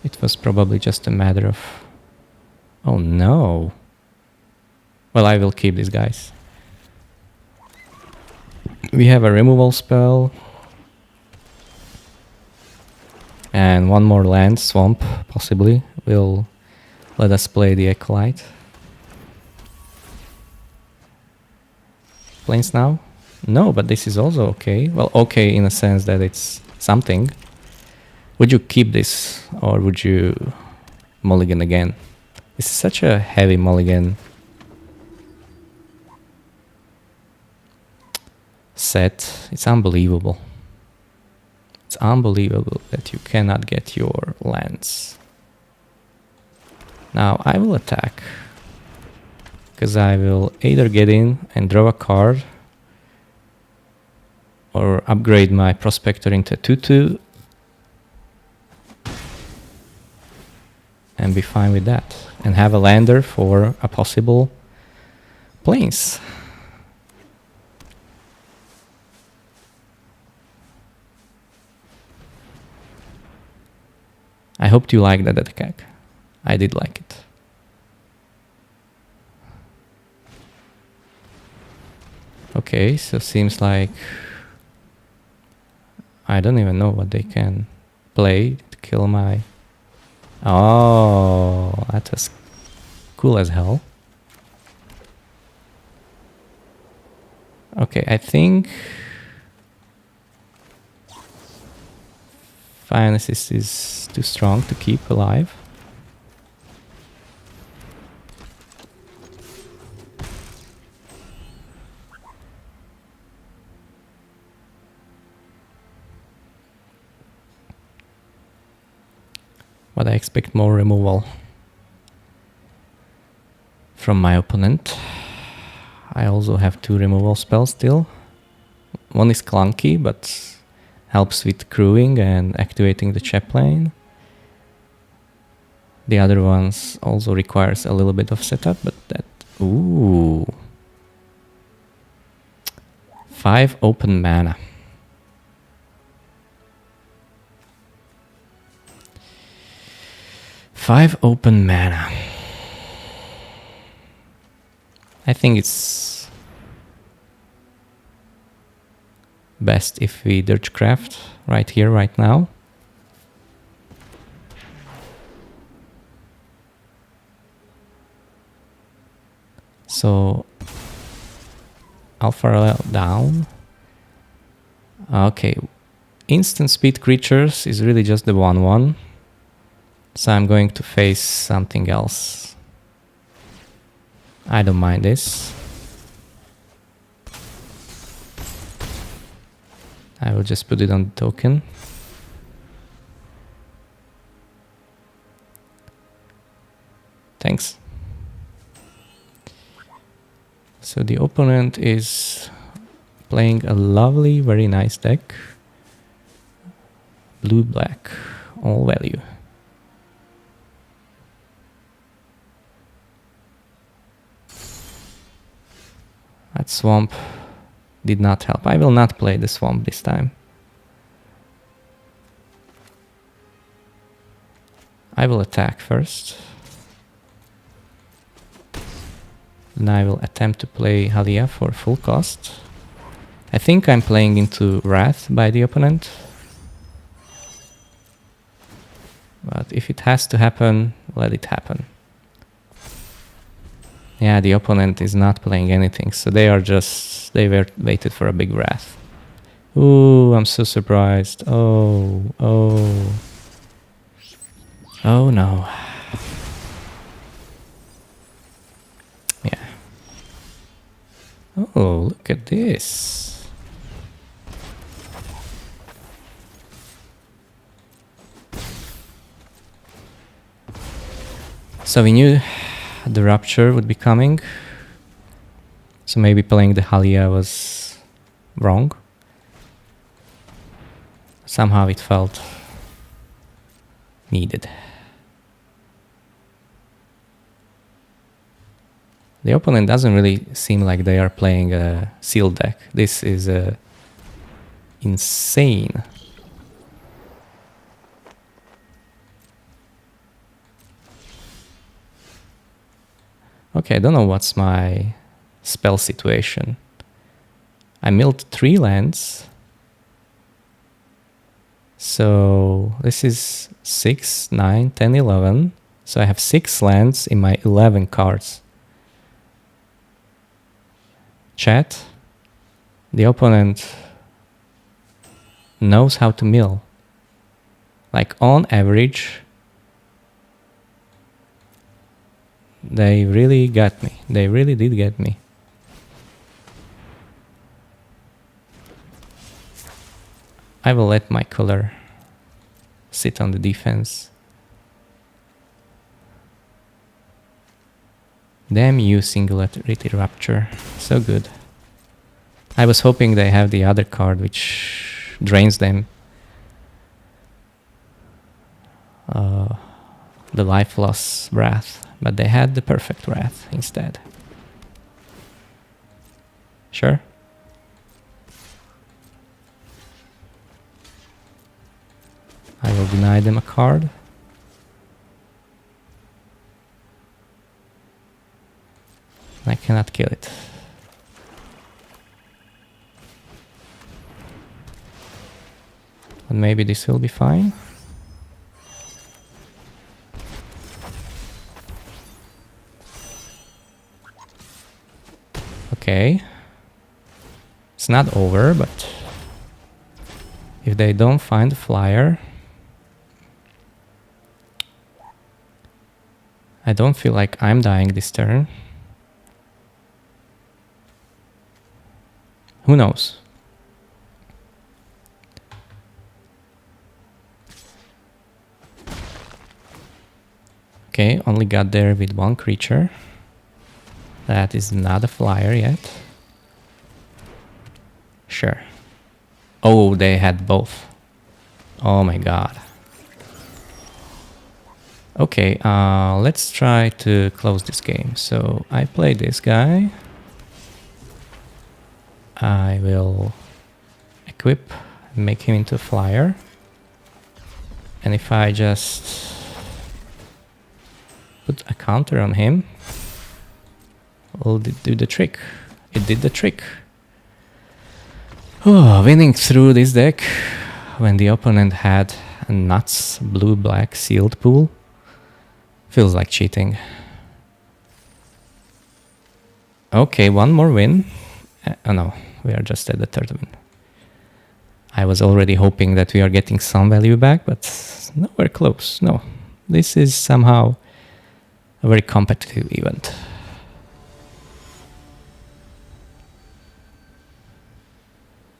it was probably just a matter of... Oh no! Well, I will keep these guys. We have a removal spell. And one more land, swamp, possibly, will let us play the Acolyte. Plains now? No, but this is also okay. Well, okay in a sense that it's something. Would you keep this, or would you mulligan again. This is such a heavy mulligan set. It's unbelievable. It's unbelievable that you cannot get your lands. Now I will attack, because I will either get in and draw a card or upgrade my Prospector into 2/2 and be fine with that, and have a lander for a possible plains. I hoped you liked that attack. I did like it. Okay, so seems like I don't even know what they can play to kill my... Oh, that was cool as hell. Okay, I think Fire Assist is too strong to keep alive. But I expect more removal from my opponent. I also have 2 removal spells still. One is clunky, but helps with crewing and activating the chaplain. The other ones also requires a little bit of setup, but that... Ooh. 5 open mana. Five open mana. I think it's best if we Dirgecraft right here, right now. So Alpha down. Okay, instant speed creatures is really just the 1/1. So I'm going to face something else. I don't mind this. I will just put it on the token. Thanks. So the opponent is playing a lovely, very nice deck. Blue-black, all value. That swamp did not help. I will not play the swamp this time. I will attack first. Then I will attempt to play Halia for full cost. I think I'm playing into Wrath by the opponent. But if it has to happen, let it happen. Yeah, the opponent is not playing anything, so they were waited for a big Wrath. Ooh, I'm so surprised. Oh no. Yeah. Oh, look at this. So we knew the Rupture would be coming, so maybe playing the Halia was wrong. Somehow it felt needed. The opponent doesn't really seem like they are playing a sealed deck. This is insane. Okay, I don't know what's my spell situation. I milled 3 lands. So this is 6, 9, 10, 11. So I have 6 lands in my 11 cards. Chat, the opponent knows how to mill. Like on average, They really got me. They really did get me. I will let my color sit on the defense. Damn you, Singularity Rupture. So good. I was hoping they have the other card which drains them. The life loss Wrath. But they had the perfect Wrath instead. Sure. I will deny them a card. I cannot kill it. But maybe this will be fine. Okay. It's not over, but if they don't find the flyer, I don't feel like I'm dying this turn. Who knows? Okay, only got there with one creature. That is not a flyer yet. Sure. Oh, they had both. Oh my god. Okay, let's try to close this game. So I play this guy. I will equip, make him into a flyer. And if I just put a counter on him, will it do the trick? It did the trick. Oh, winning through this deck when the opponent had a nuts blue-black sealed pool feels like cheating. Okay, one more win. Oh no, we are just at the third win. I was already hoping that we are getting some value back, but nowhere close. No, this is somehow a very competitive event.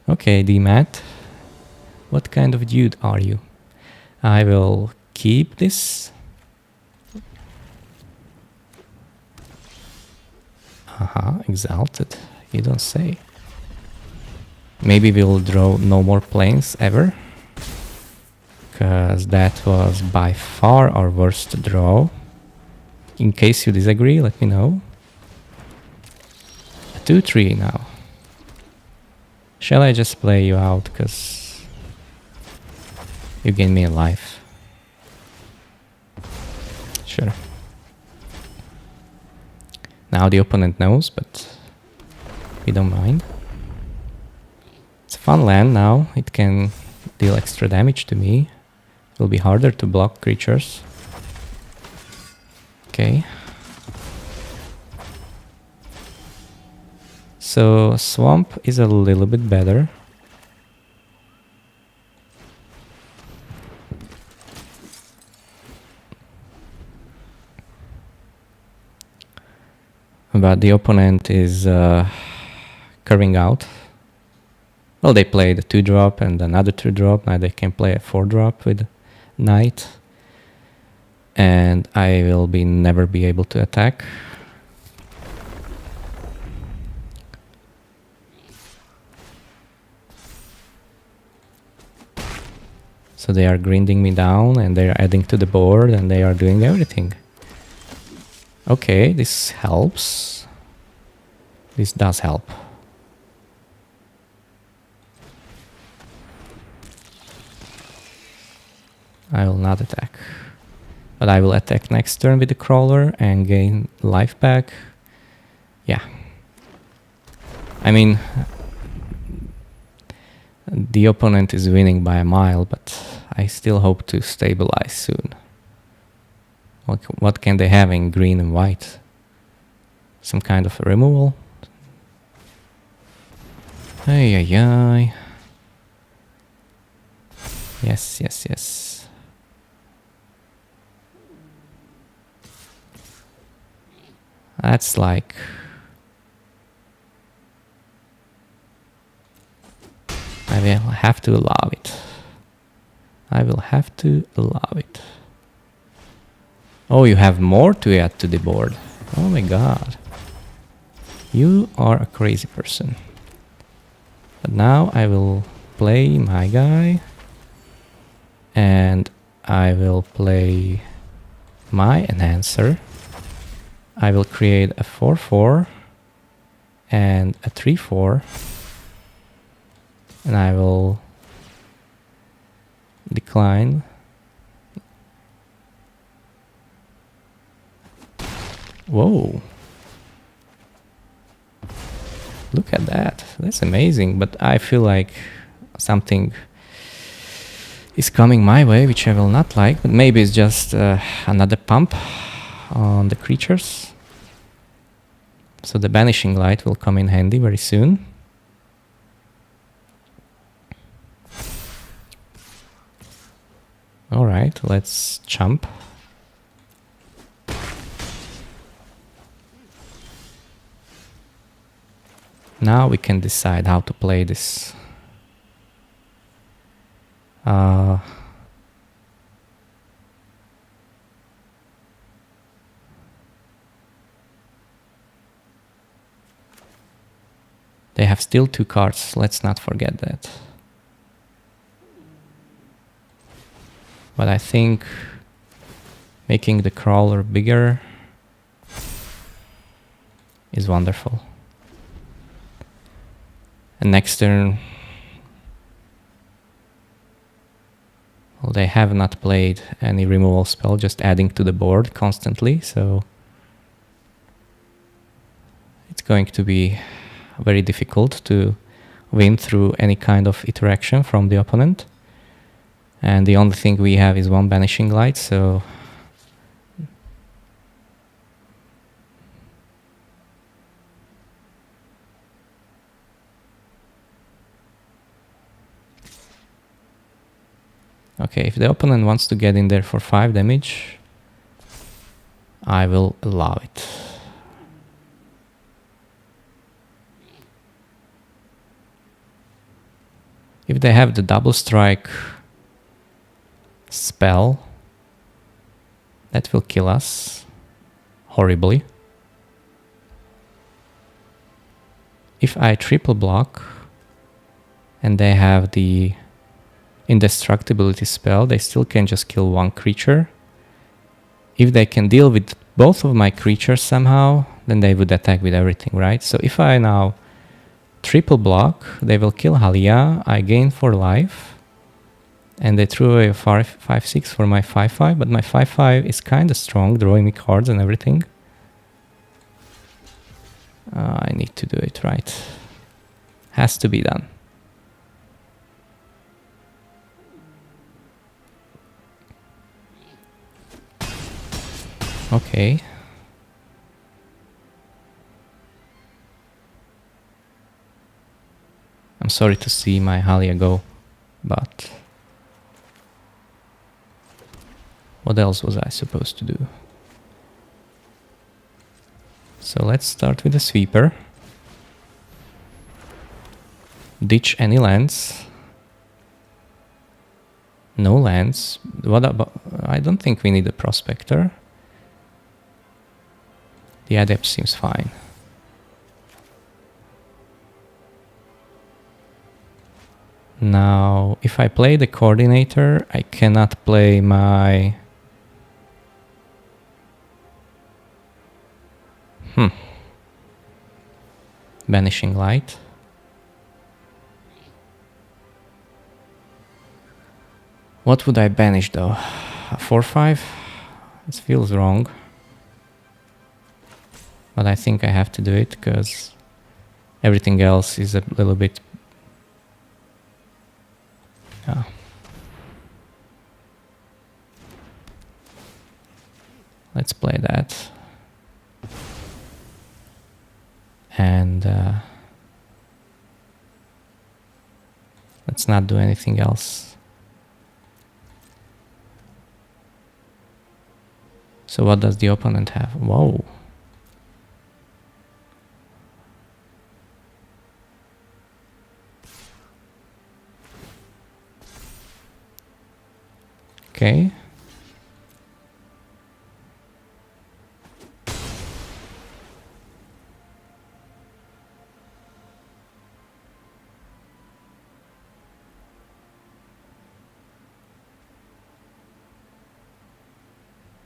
Okay, DMAT, what kind of dude are you? I will keep this. Exalted, you don't say. Maybe we'll draw no more planes ever, because that was by far our worst draw. In case you disagree, let me know. A 2-3 now. Shall I just play you out, because you gain me a life? Sure. Now the opponent knows, but we don't mind. It's a fun land now. It can deal extra damage to me. It will be harder to block creatures. Okay. So Swamp is a little bit better. But the opponent is curving out. Well, they played a 2-drop and another 2-drop. Now they can play a 4-drop with Knight. And I will never be able to attack. So they are grinding me down and they are adding to the board and they are doing everything. Okay, this helps. This does help. I will not attack. But I will attack next turn with the crawler and gain life back. Yeah. I mean, the opponent is winning by a mile, but I still hope to stabilize soon. What can they have in green and white? Some kind of a removal? Ay, ay, ay. Yes, yes, yes. That's like... I will have to allow it. I will have to allow it. Oh, you have more to add to the board. Oh my god. You are a crazy person. But now I will play my guy. And I will play my enhancer. I will create a 4-4 and a 3-4. And I will decline. Whoa. Look at that. That's amazing. But I feel like something is coming my way, which I will not like. But maybe it's just another pump on the creatures. So the Banishing Light will come in handy very soon. Alright, let's jump. Now we can decide how to play this. They have still 2 cards, let's not forget that. But I think making the crawler bigger is wonderful. And next turn, well, they have not played any removal spell, just adding to the board constantly, so it's going to be very difficult to win through any kind of interaction from the opponent. And the only thing we have is 1 Banishing Light, so okay, if the opponent wants to get in there for 5 damage, I will allow it. If they have the double strike spell, that will kill us horribly. If I triple block and they have the indestructibility spell, they still can just kill 1 creature. If they can deal with both of my creatures somehow, then they would attack with everything, right? So if I now triple block, they will kill Halia, I gain 4 life. And they threw away a 5-6 for my 5-5, but my 5-5 is kind of strong, drawing me cards and everything. I need to do it right. Has to be done. Okay. I'm sorry to see my Halia go, but what else was I supposed to do? So let's start with the sweeper. Ditch any lands. No lands. What about... I don't think we need a prospector. The adept seems fine. Now, if I play the coordinator, I cannot play my... Banishing Light. What would I banish though? A 4-5? This feels wrong. But I think I have to do it because everything else is a little bit... Let's play that. And let's not do anything else. So what does the opponent have? Whoa. Okay.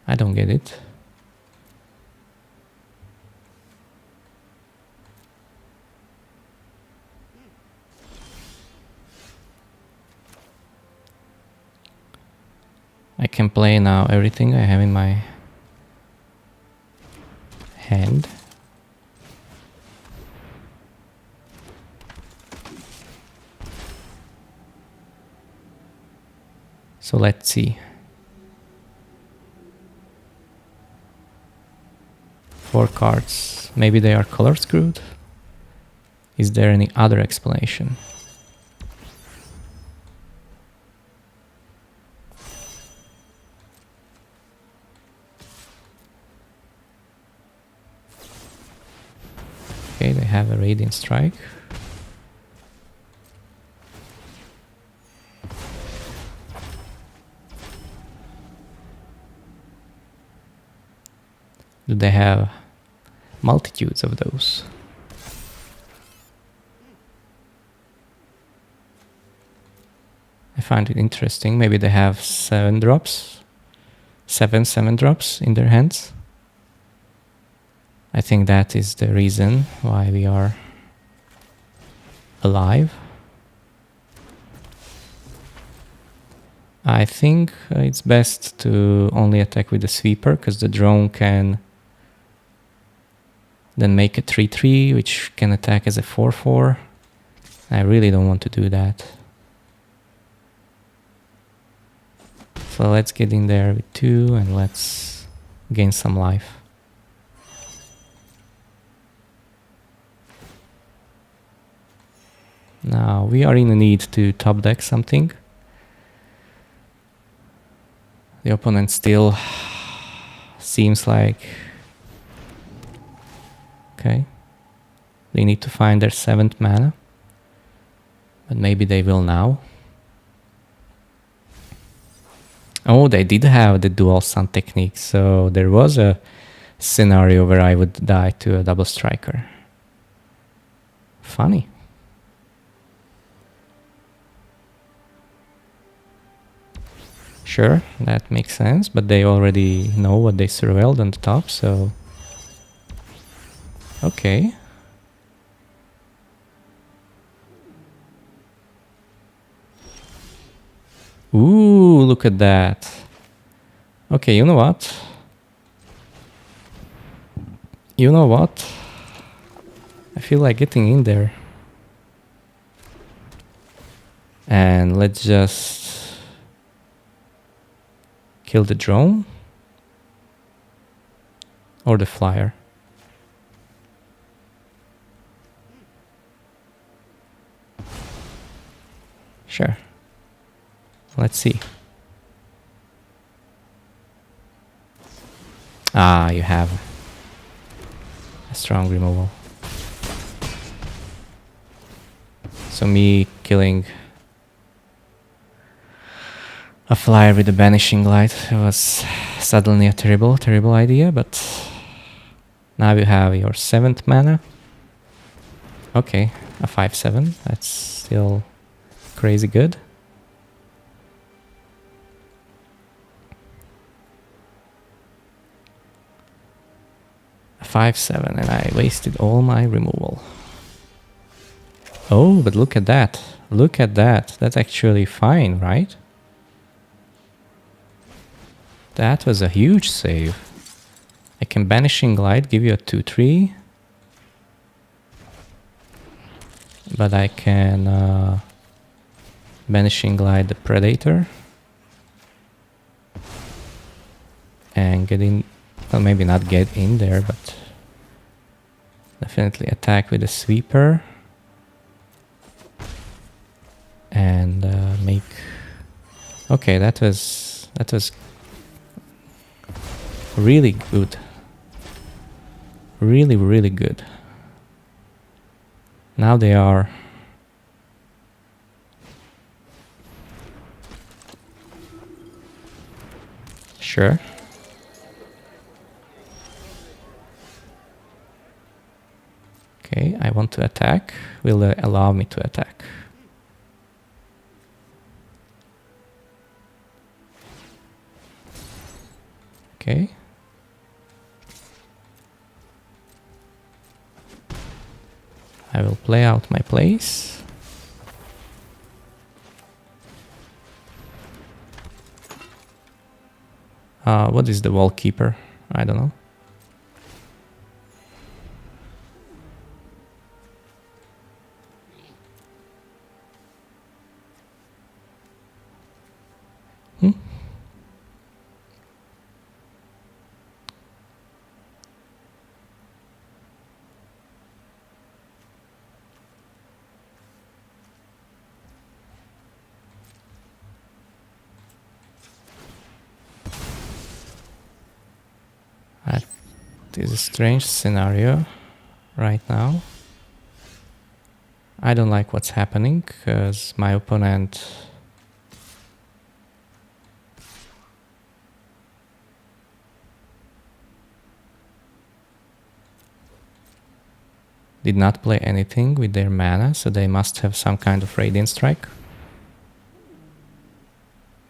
I don't get it. I can play now everything I have in my hand. So let's see. 4 cards. Maybe they are color screwed? Is there any other explanation? Okay, they have a Radiant Strike. Do they have multitudes of those? I find it interesting. Maybe they have 7 drops. 7 drops in their hands. I think that is the reason why we are alive. I think it's best to only attack with the sweeper, because the drone can then make a 3/3, which can attack as a 4/4. I really don't want to do that. So let's get in there with 2 and let's gain some life. Now we are in a need to top deck something. The opponent still seems like... Okay. They need to find their 7th mana. But maybe they will now. Oh, they did have the dual sun technique, so there was a scenario where I would die to a double striker. Funny. Sure, that makes sense, but they already know what they surveilled on the top, so... Okay. Ooh, look at that. Okay, you know what? You know what? I feel like getting in there. And let's just kill the drone. Or the flyer. Sure. Let's see. Ah, you have a strong removal. So me killing a flyer with a Banishing Light was suddenly a terrible idea, but now you have your 7th mana. Okay, a 5/7. That's still crazy good. A 5/7, and I wasted all my removal. Oh, but look at that. Look at that. That's actually fine, right? That was a huge save. I can Banishing Light, give you a 2/3. But I can Banishing Light the Predator. And get in, well, maybe not get in there, but definitely attack with a Sweeper. And make... Okay, that was really good. Really good. Now they are... Sure. Okay, I want to attack. Will they allow me to attack? Okay. I will play out my plays. What is the wall keeper? I don't know. That is a strange scenario right now. I don't like what's happening because my opponent did not play anything with their mana, so they must have some kind of Radiant Strike.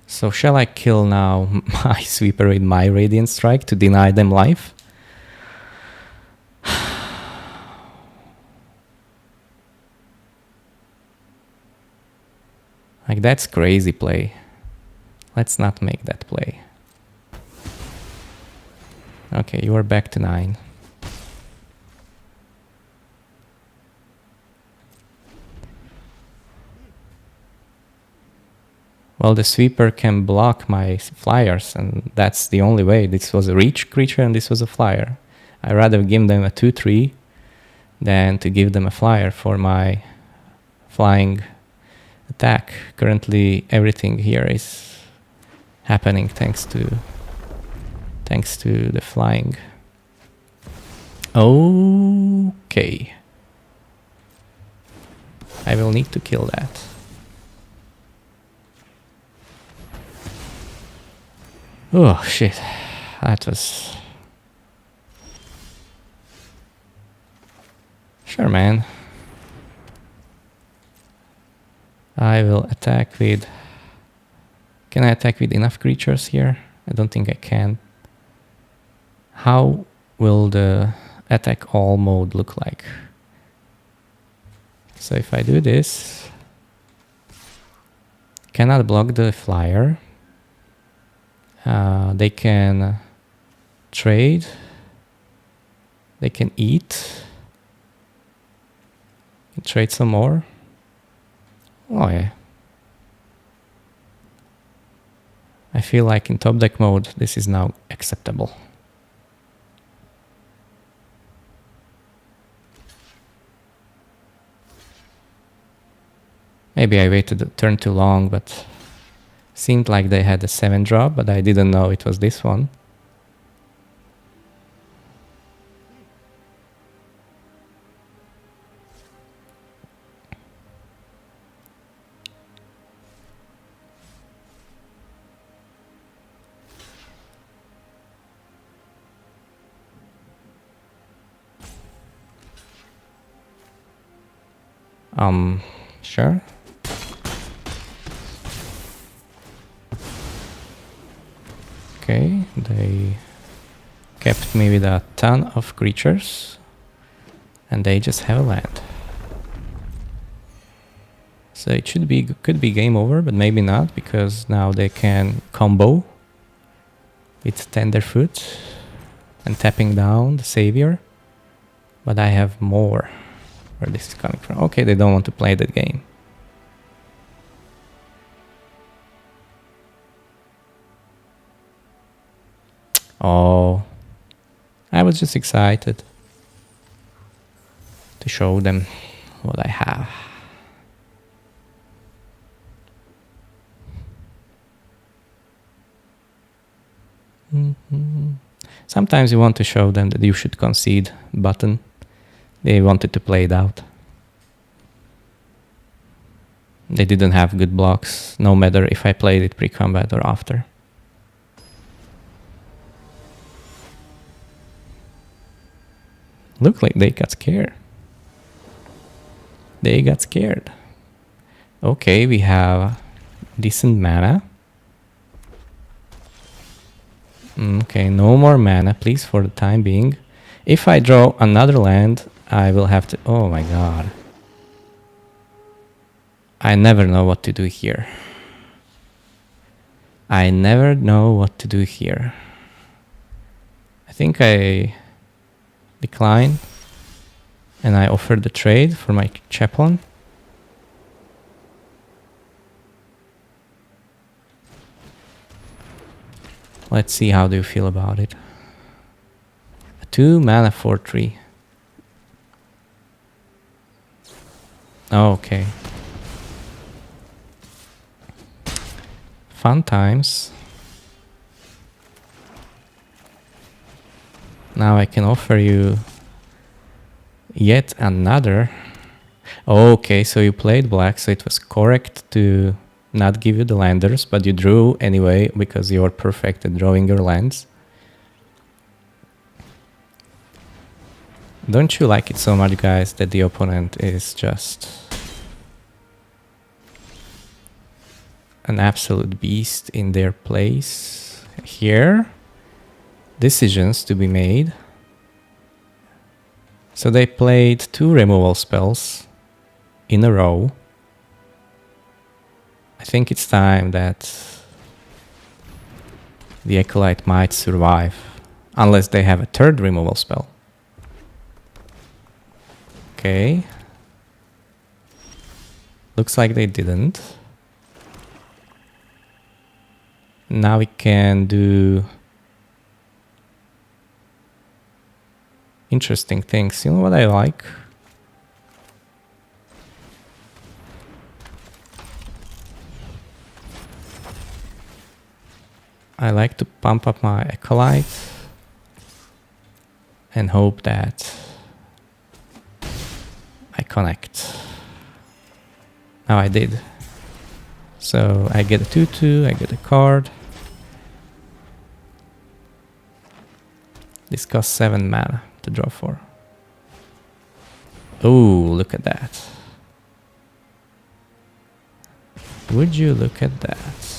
So shall I kill now my sweeper with my Radiant Strike to deny them life? Like, that's crazy play. Let's not make that play. Okay, you are back to 9. Well, the sweeper can block my flyers, and that's the only way. This was a reach creature and this was a flyer. I'd rather give them a 2/3 than to give them a flyer for my flying attack. Currently, everything here is happening thanks to the flying. Okay. I will need to kill that. Oh shit, that was... Sure, man. I will attack with... Can I attack with enough creatures here? I don't think I can. How will the attack all mode look like? So if I do this... Cannot block the flyer. They can trade. They can eat. Trade some more. Oh yeah. I feel like in top deck mode this is now acceptable. Maybe I waited a turn too long, but seemed like they had a 7 drop, but I didn't know it was this one. Sure. Okay, they kept me with a ton of creatures, and they just have a land. So it could be game over, but maybe not, because now they can combo with Tenderfoot and tapping down the Savior. But I have more where this is coming from. Okay, they don't want to play that game. Oh, I was just excited to show them what I have. Sometimes you want to show them that you should concede button. They wanted to play it out. They didn't have good blocks, no matter if I played it pre-combat or after. Look like they got scared. They got scared. Okay, we have decent mana. Okay, no more mana, please, for the time being. If I draw another land, I will have to... Oh my god. I never know what to do here. I never know what to do here. I think I decline. And I offer the trade for my chaplain. Let's see how do you feel about it. A 2 mana 4/3. Oh, okay. Fun times. Now I can offer you yet another. Okay, so you played black, so it was correct to not give you the landers, but you drew anyway because you're perfect at drawing your lands. Don't you like it so much, guys, that the opponent is just an absolute beast in their place? Here, decisions to be made. So they played 2 removal spells in a row. I think it's time that the Acolyte might survive, unless they have a 3rd removal spell. Okay. Looks like they didn't. Now we can do interesting things. You know what I like? I like to pump up my Acolyte and hope that I connect. Now I did. So I get a 2/2, I get a card. This costs 7 mana to draw for. Oh, look at that. Would you look at that?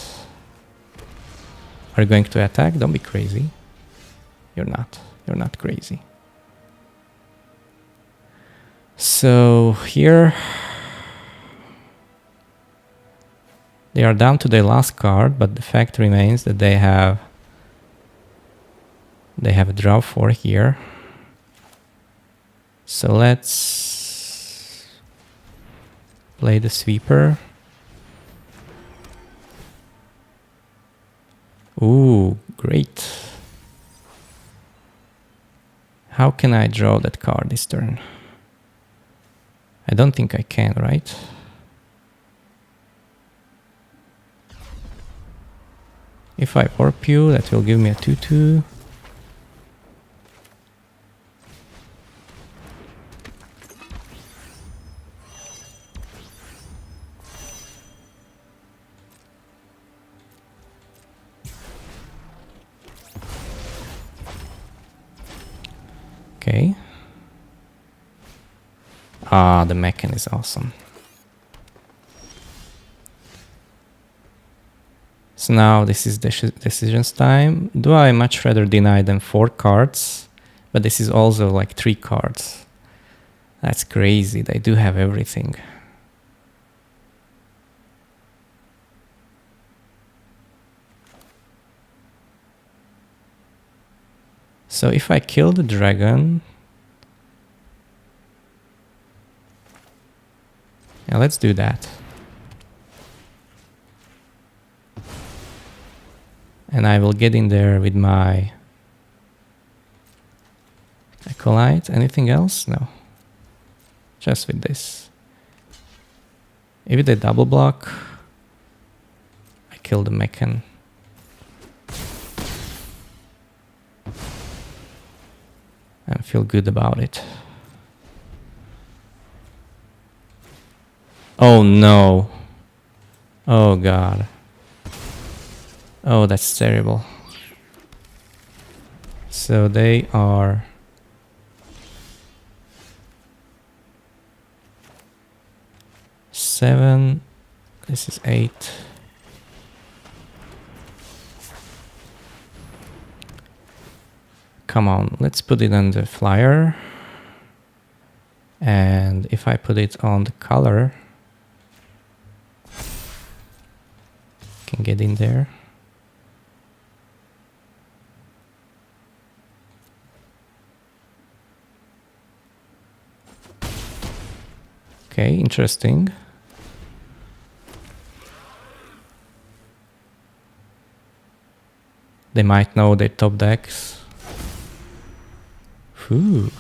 Are you going to attack? Don't be crazy. You're not. You're not crazy. So here they are down to their last card, but the fact remains that they have a draw 4 here. So let's play the sweeper. Ooh, great. How can I draw that card this turn? I don't think I can, right? If I warp you, that will give me a 2/2. Okay. Ah, the mechan is awesome. So now this is decisions time. Do I much rather deny them 4 cards? But this is also like 3 cards. That's crazy. They do have everything. So if I kill the dragon... Yeah, let's do that. And I will get in there with my Acolyte. Anything else? No. Just with this. If they double block, I kill the mechan. And feel good about it. Oh no. Oh god. Oh, that's terrible. So they are 7. This is 8. Come on, let's put it on the flyer. And if I put it on the color, can get in there. Okay, interesting. They might know their top decks. Whew.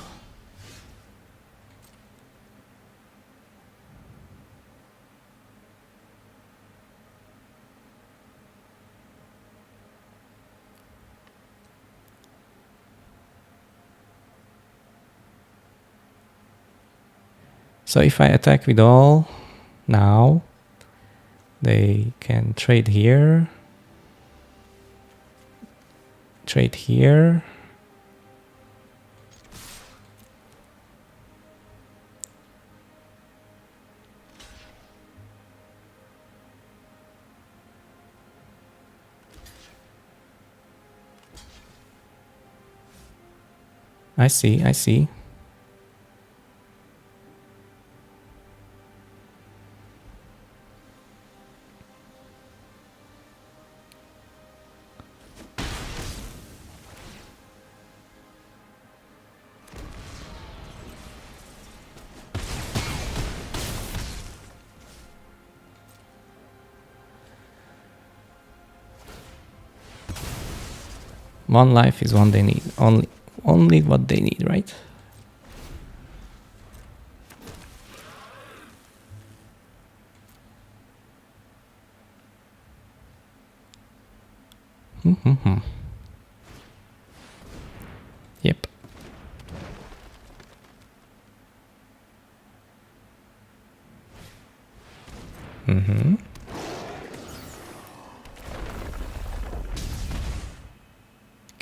So if I attack with all now, they can trade here, trade here. I see, I see. One life is one they need. Only what they need, right? Yep.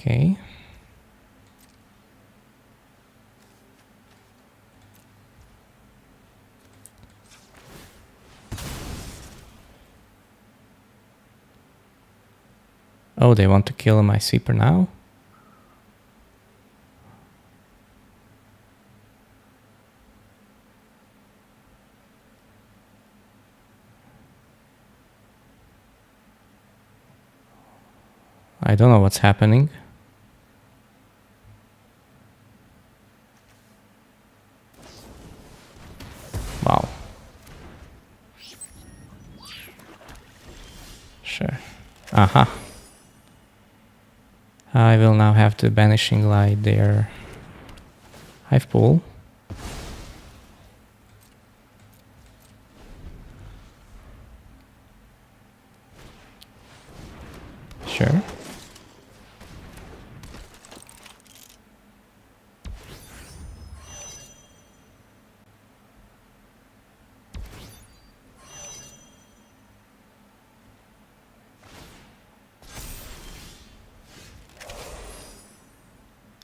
Okay. Oh, they want to kill my sweeper now? I don't know what's happening. Wow. Sure. Aha. I will now have to Banishing Light their Hive Pool. Sure.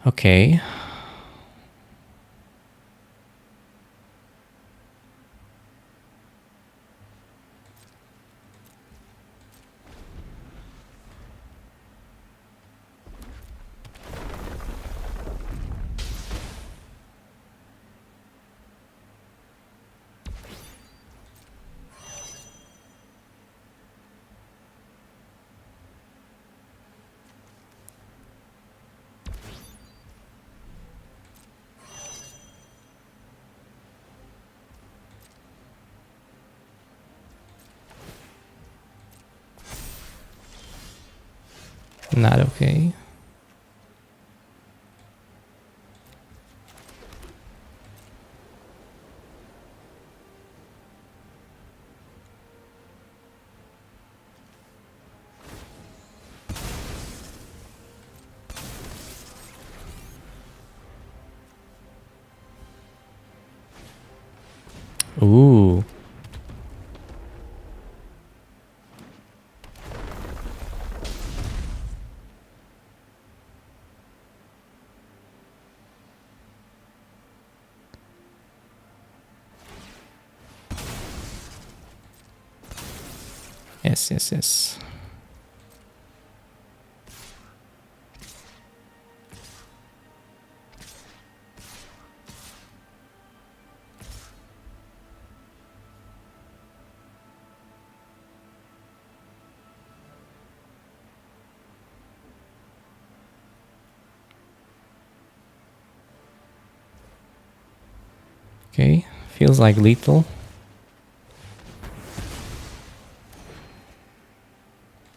Okay. Not okay. Ooh. Yes, yes, yes. Okay, feels like lethal.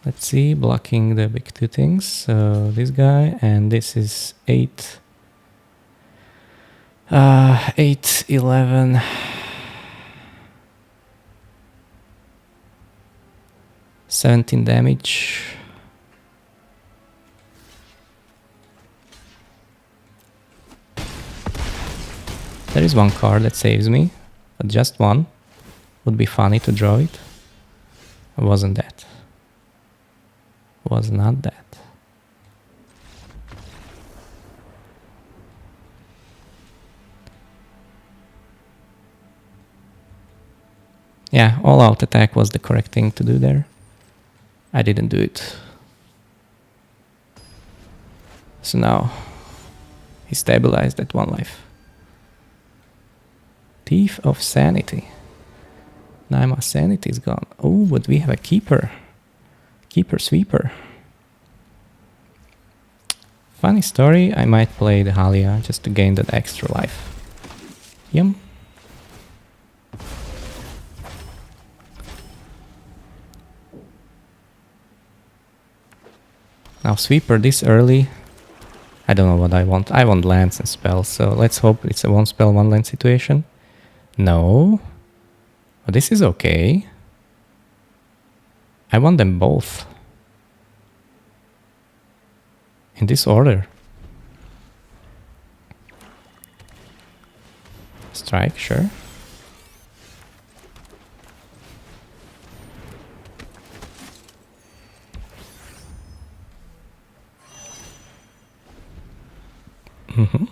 Let's see, blocking the big two things. So this guy, and this is 8. 8, 11. 17 damage. There is one card that saves me, but just one. Would be funny to draw it. It wasn't that. Was not that. Yeah, all out attack was the correct thing to do there. I didn't do it. So now he stabilized at 1 life. Thief of Sanity. Now my sanity is gone. Oh, but we have a keeper. Keeper sweeper. Funny story, I might play the Halia just to gain that extra life. Yum. Now sweeper this early. I don't know what I want. I want lands and spells, so let's hope it's a 1 spell 1 land situation. No. But this is okay. I want them both. In this order. Strike, sure. Mm-hmm.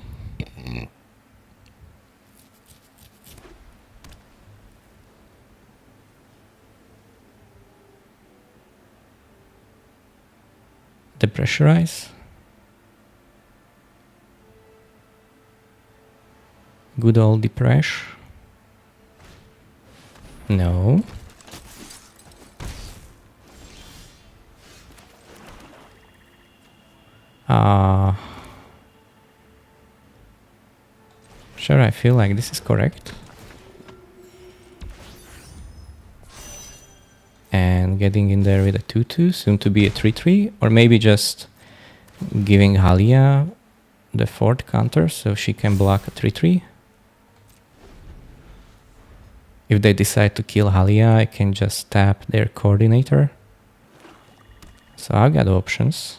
Depressurize. Good old depress. No. Sure, I feel like this is correct. And getting in there with a 2-2, soon to be a 3-3, or maybe just giving Halia the 4th counter so she can block a 3-3. If they decide to kill Halia, I can just tap their coordinator. So I've got options.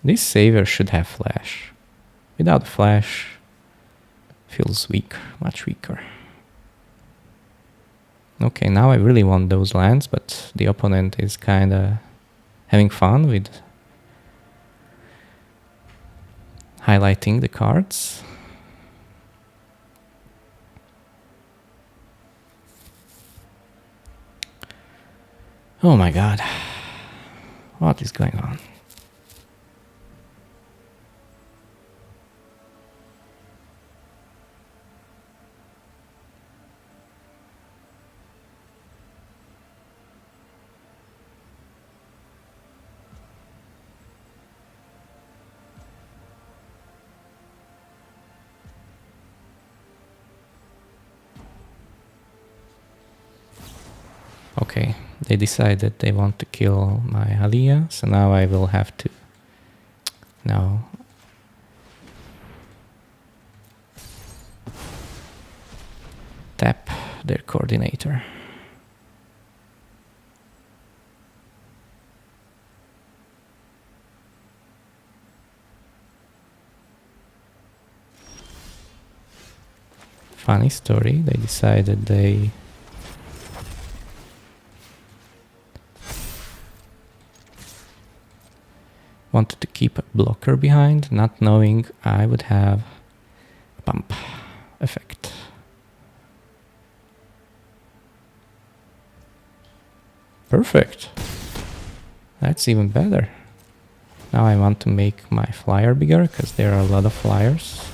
This saver should have flash. Without flash, feels weak, much weaker. Okay, now I really want those lands, but the opponent is kinda having fun with highlighting the cards. Oh my god. What is going on? Okay, they decided they want to kill my Halia, so now I will have to... No. Tap their coordinator. Funny story, they decided they... wanted to keep a blocker behind, not knowing I would have a pump effect. Perfect. That's even better. Now I want to make my flyer bigger because there are a lot of flyers.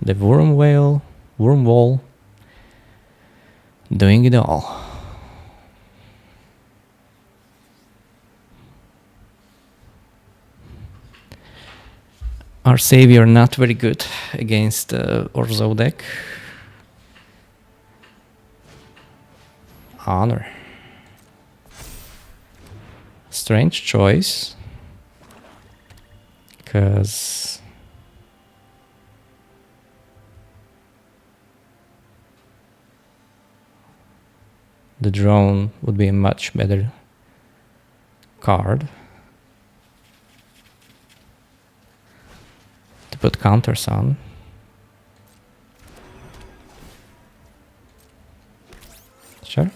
The worm wall, doing it all. Our savior not very good against Orzo deck. Honor. Strange choice. Because the drone would be a much better card to put counters on. Sure.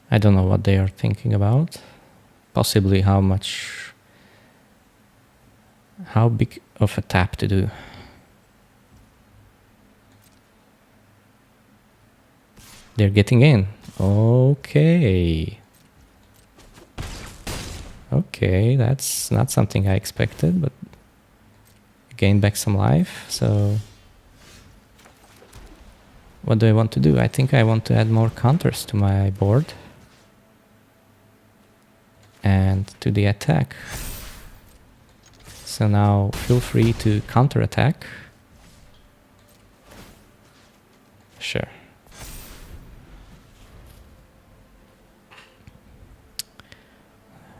I don't know what they are thinking about. Possibly how big of a tap to do. They're getting in. Okay. Okay, that's not something I expected, but gain back some life, so what do I want to do? I think I want to add more counters to my board and to the attack. So now feel free to counterattack. Sure.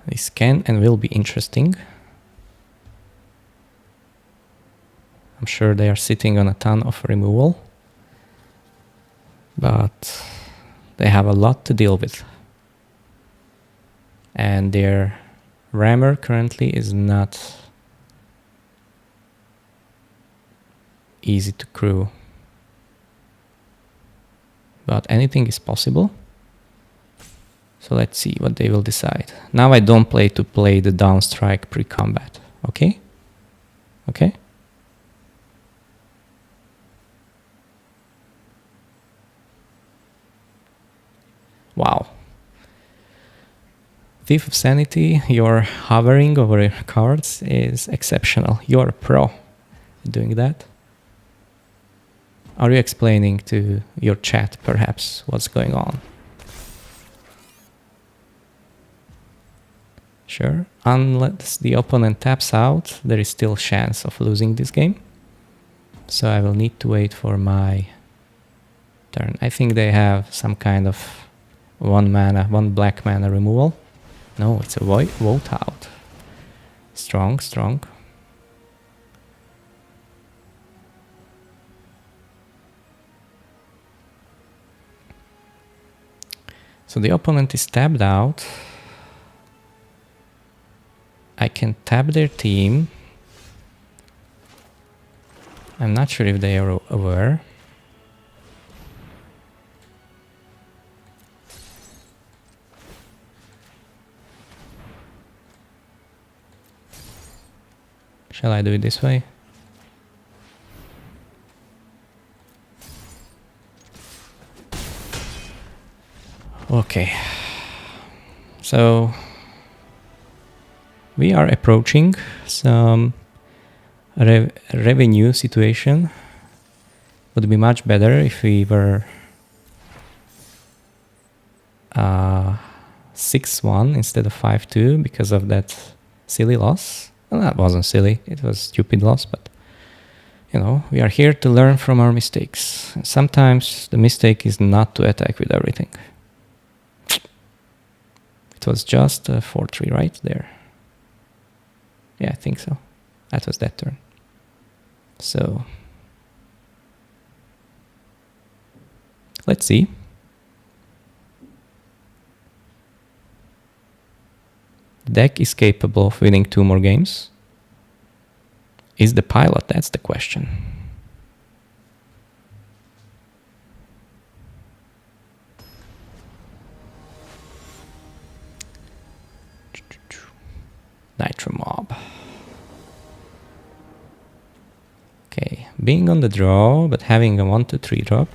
This can and will be interesting. I'm sure they are sitting on a ton of removal, but they have a lot to deal with. And their rammer currently is not easy to crew. But anything is possible. So let's see what they will decide. Now I don't play to play the downstrike pre-combat. Okay? Okay? Wow. Thief of Sanity, your hovering over your cards is exceptional. You're a pro doing that. Are you explaining to your chat perhaps what's going on? Sure. Unless the opponent taps out, there is still chance of losing this game. So I will need to wait for my turn. I think they have some kind of one black mana removal. No, it's a vote out. Strong, strong. So the opponent is tapped out. I can tap their team. I'm not sure if they are aware. Shall I do it this way? Okay. So we are approaching some revenue situation. Would be much better if we were 6-1 instead of 5-2 because of that silly loss. Well, that wasn't silly, it was stupid loss, but you know, we are here to learn from our mistakes. Sometimes the mistake is not to attack with everything. It was just a 4-3 right there. Yeah, I think so. That was that turn. So let's see. The deck is capable of winning 2 more games. Is the pilot? That's the question. Nitro Mob. Okay, being on the draw, but having a 1-2-3 drop.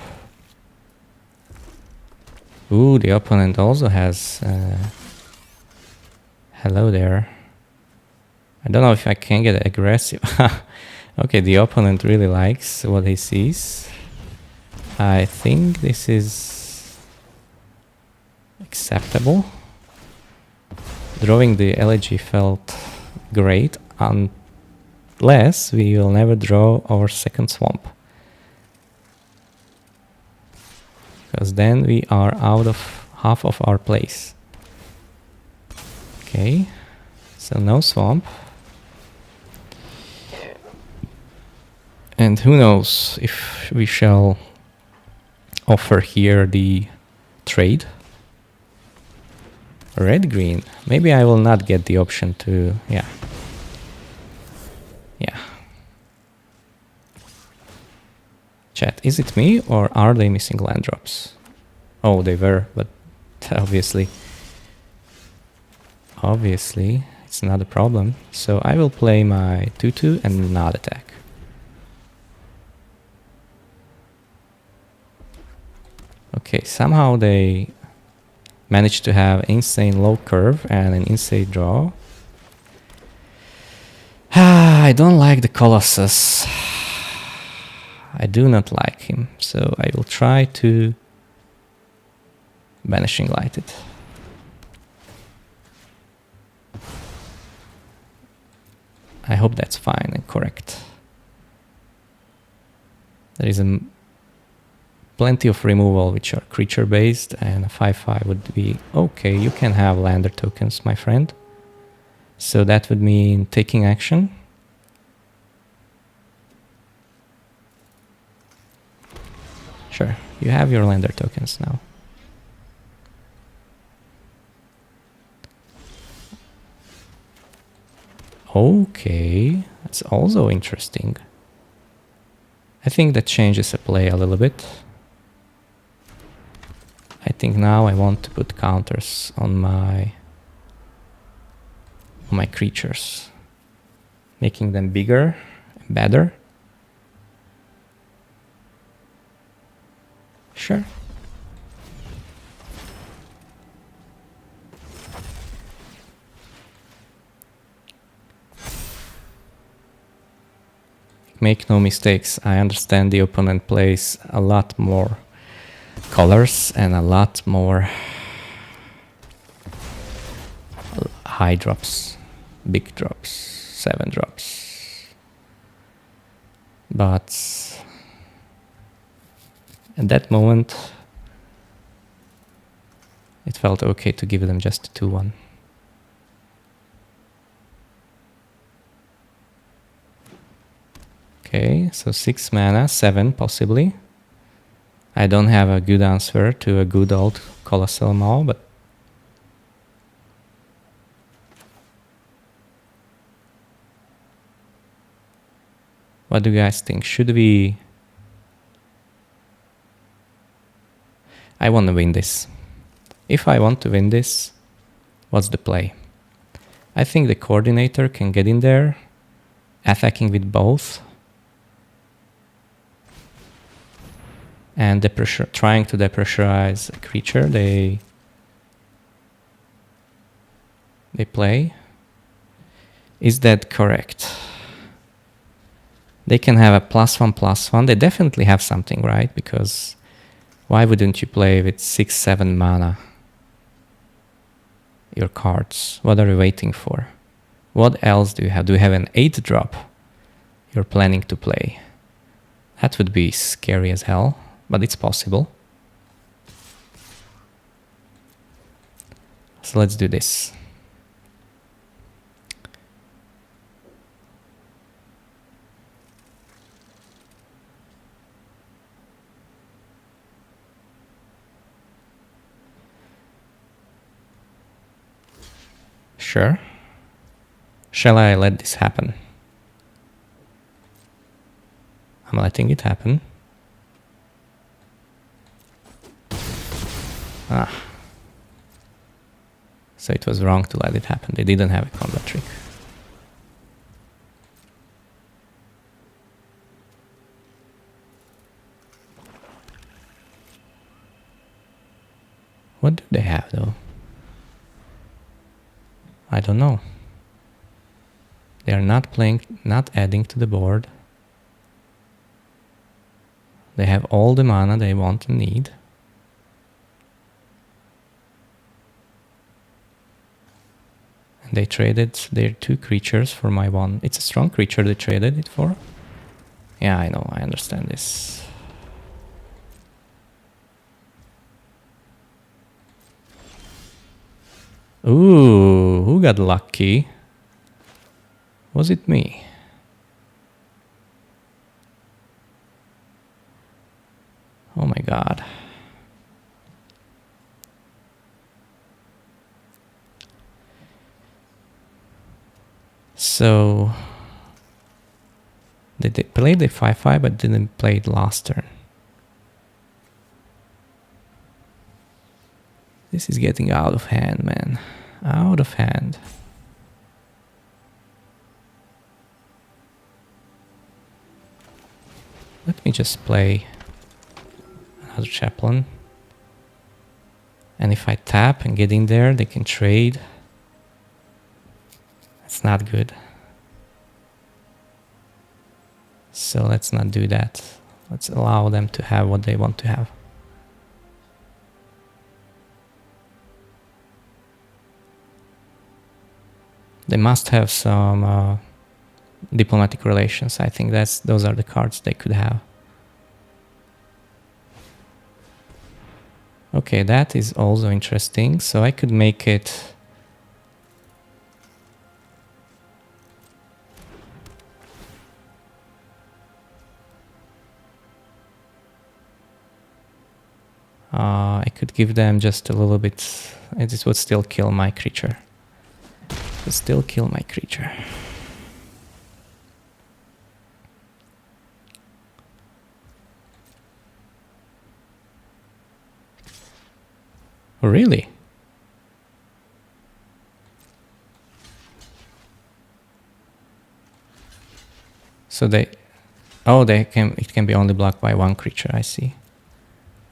Ooh, the opponent also has... hello there. I don't know if I can get aggressive. Okay, the opponent really likes what he sees. I think this is acceptable. Drawing the elegy felt great unless we will never draw our second swamp. Because then we are out of half of our place. Okay, so no swamp. And who knows if we shall offer here the trade. Red-green. Maybe I will not get the option to... Yeah. Chat, is it me or are they missing land drops? Oh, they were, but obviously it's not a problem. So I will play my 2-2 and not attack. Okay, somehow they managed to have insane low curve and an insane draw. I don't like the Colossus. I do not like him, so I will try to Banishing Light it. I hope that's fine and correct. There is plenty of removal which are creature based, and a 5/5 would be okay. You can have lander tokens, my friend. So that would mean taking action. Sure, you have your lander tokens now. Okay, that's also interesting. I think that changes the play a little bit. I think now I want to put counters on my creatures, making them bigger and better. Sure. Make no mistakes, I understand the opponent plays a lot more colors and a lot more high drops, big drops, 7 drops. But at that moment, it felt okay to give them just a 2/1. Okay, so 6 mana, 7 possibly. I don't have a good answer to a good old Colossal Maw, but what do you guys think? Should we... I want to win this. If I want to win this, what's the play? I think the Coordinator can get in there, attacking with both. And trying to depressurize a creature they play. Is that correct? They can have a +1/+1. They definitely have something, right? Because why wouldn't you play with 6-7 mana? Your cards. What are you waiting for? What else do you have? Do you have an 8 drop you're planning to play? That would be scary as hell. But it's possible. So let's do this. Sure. Shall I let this happen? I'm letting it happen. Ah. So it was wrong to let it happen. They didn't have a combat trick. What do they have though? I don't know. They are not playing, not adding to the board. They have all the mana they want and need. And they traded their 2 creatures for my 1. It's a strong creature they traded it for. Yeah, I know, I understand this. Ooh, who got lucky? Was it me? Oh my god. So they played the 5/5 but didn't play it last turn. This is getting out of hand, man. Out of hand. Let me just play another chaplain. And if I tap and get in there, they can trade. That's not good. So let's not do that. Let's allow them to have what they want to have. They must have some diplomatic relations. I think those are the cards they could have. Okay, that is also interesting. So I could make it... I could give them just a little bit... This would still kill my creature. It would still kill my creature. Oh, really? So they... Oh, it can be only blocked by 1 creature, I see.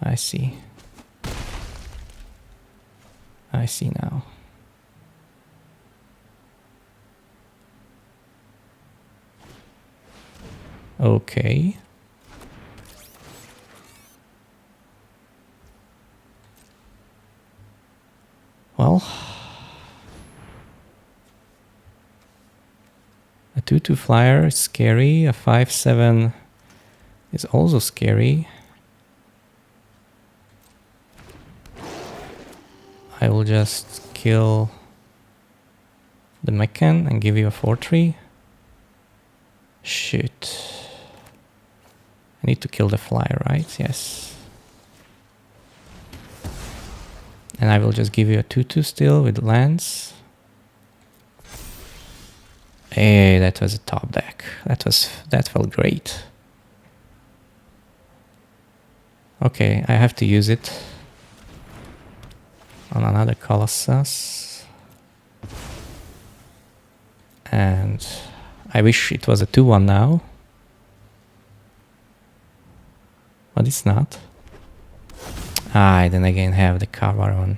I see. I see now. Okay. Well, a 2/2 flyer is scary. A 5/7 is also scary. I will just kill the Mechan and give you a 4/3. Shoot. I need to kill the flyer, right? Yes. And I will just give you a 2/2 still with lands. Hey, that was a top deck. That felt great. Okay, I have to use it on another Colossus. And I wish it was a 2/1 now. But it's not. I then again have the cover on.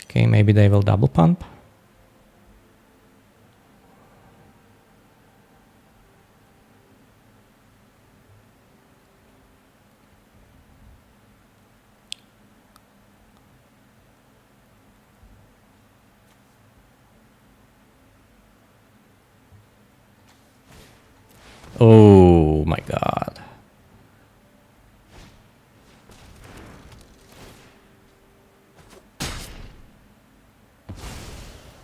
Okay, maybe they will double pump. Oh my god.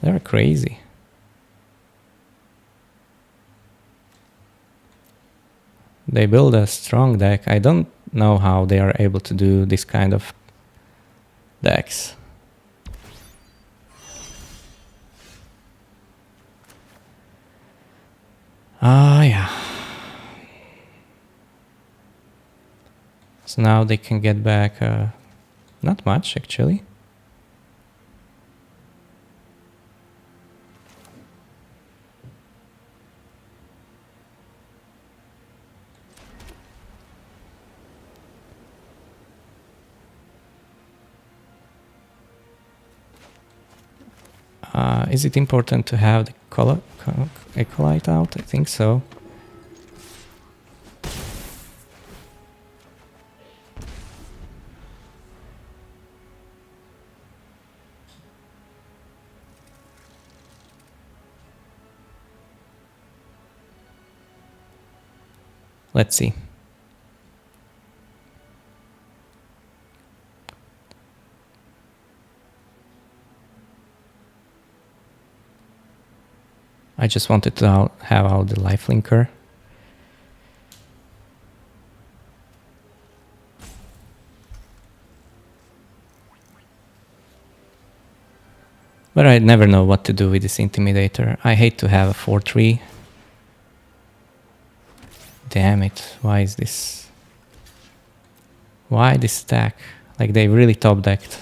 They're crazy. They build a strong deck. I don't know how they are able to do this kind of decks. Yeah. So now they can get back not much actually. Is it important to have the Acolyte out? I think so. Let's see. I just wanted to have out the lifelinker. But I never know what to do with this Intimidator. I hate to have a 4-3. Damn it, why is this? Why this stack? Like, they really top decked.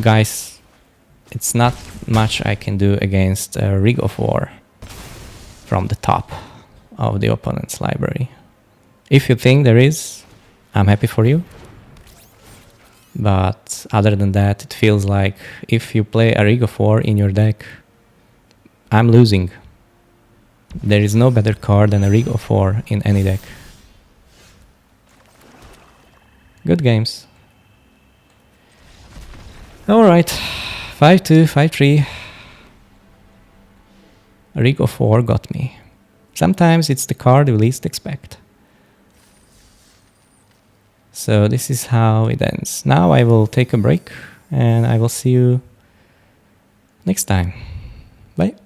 Guys, it's not much I can do against a Rig of War from the top of the opponent's library. If you think there is, I'm happy for you. But other than that, it feels like if you play a Rig of War in your deck, I'm losing. There is no better card than a Rig of War in any deck. Good games. Alright, 5-2, 5-3. A Rig of War got me. Sometimes it's the card you least expect. So this is how it ends. Now I will take a break and I will see you next time. Bye.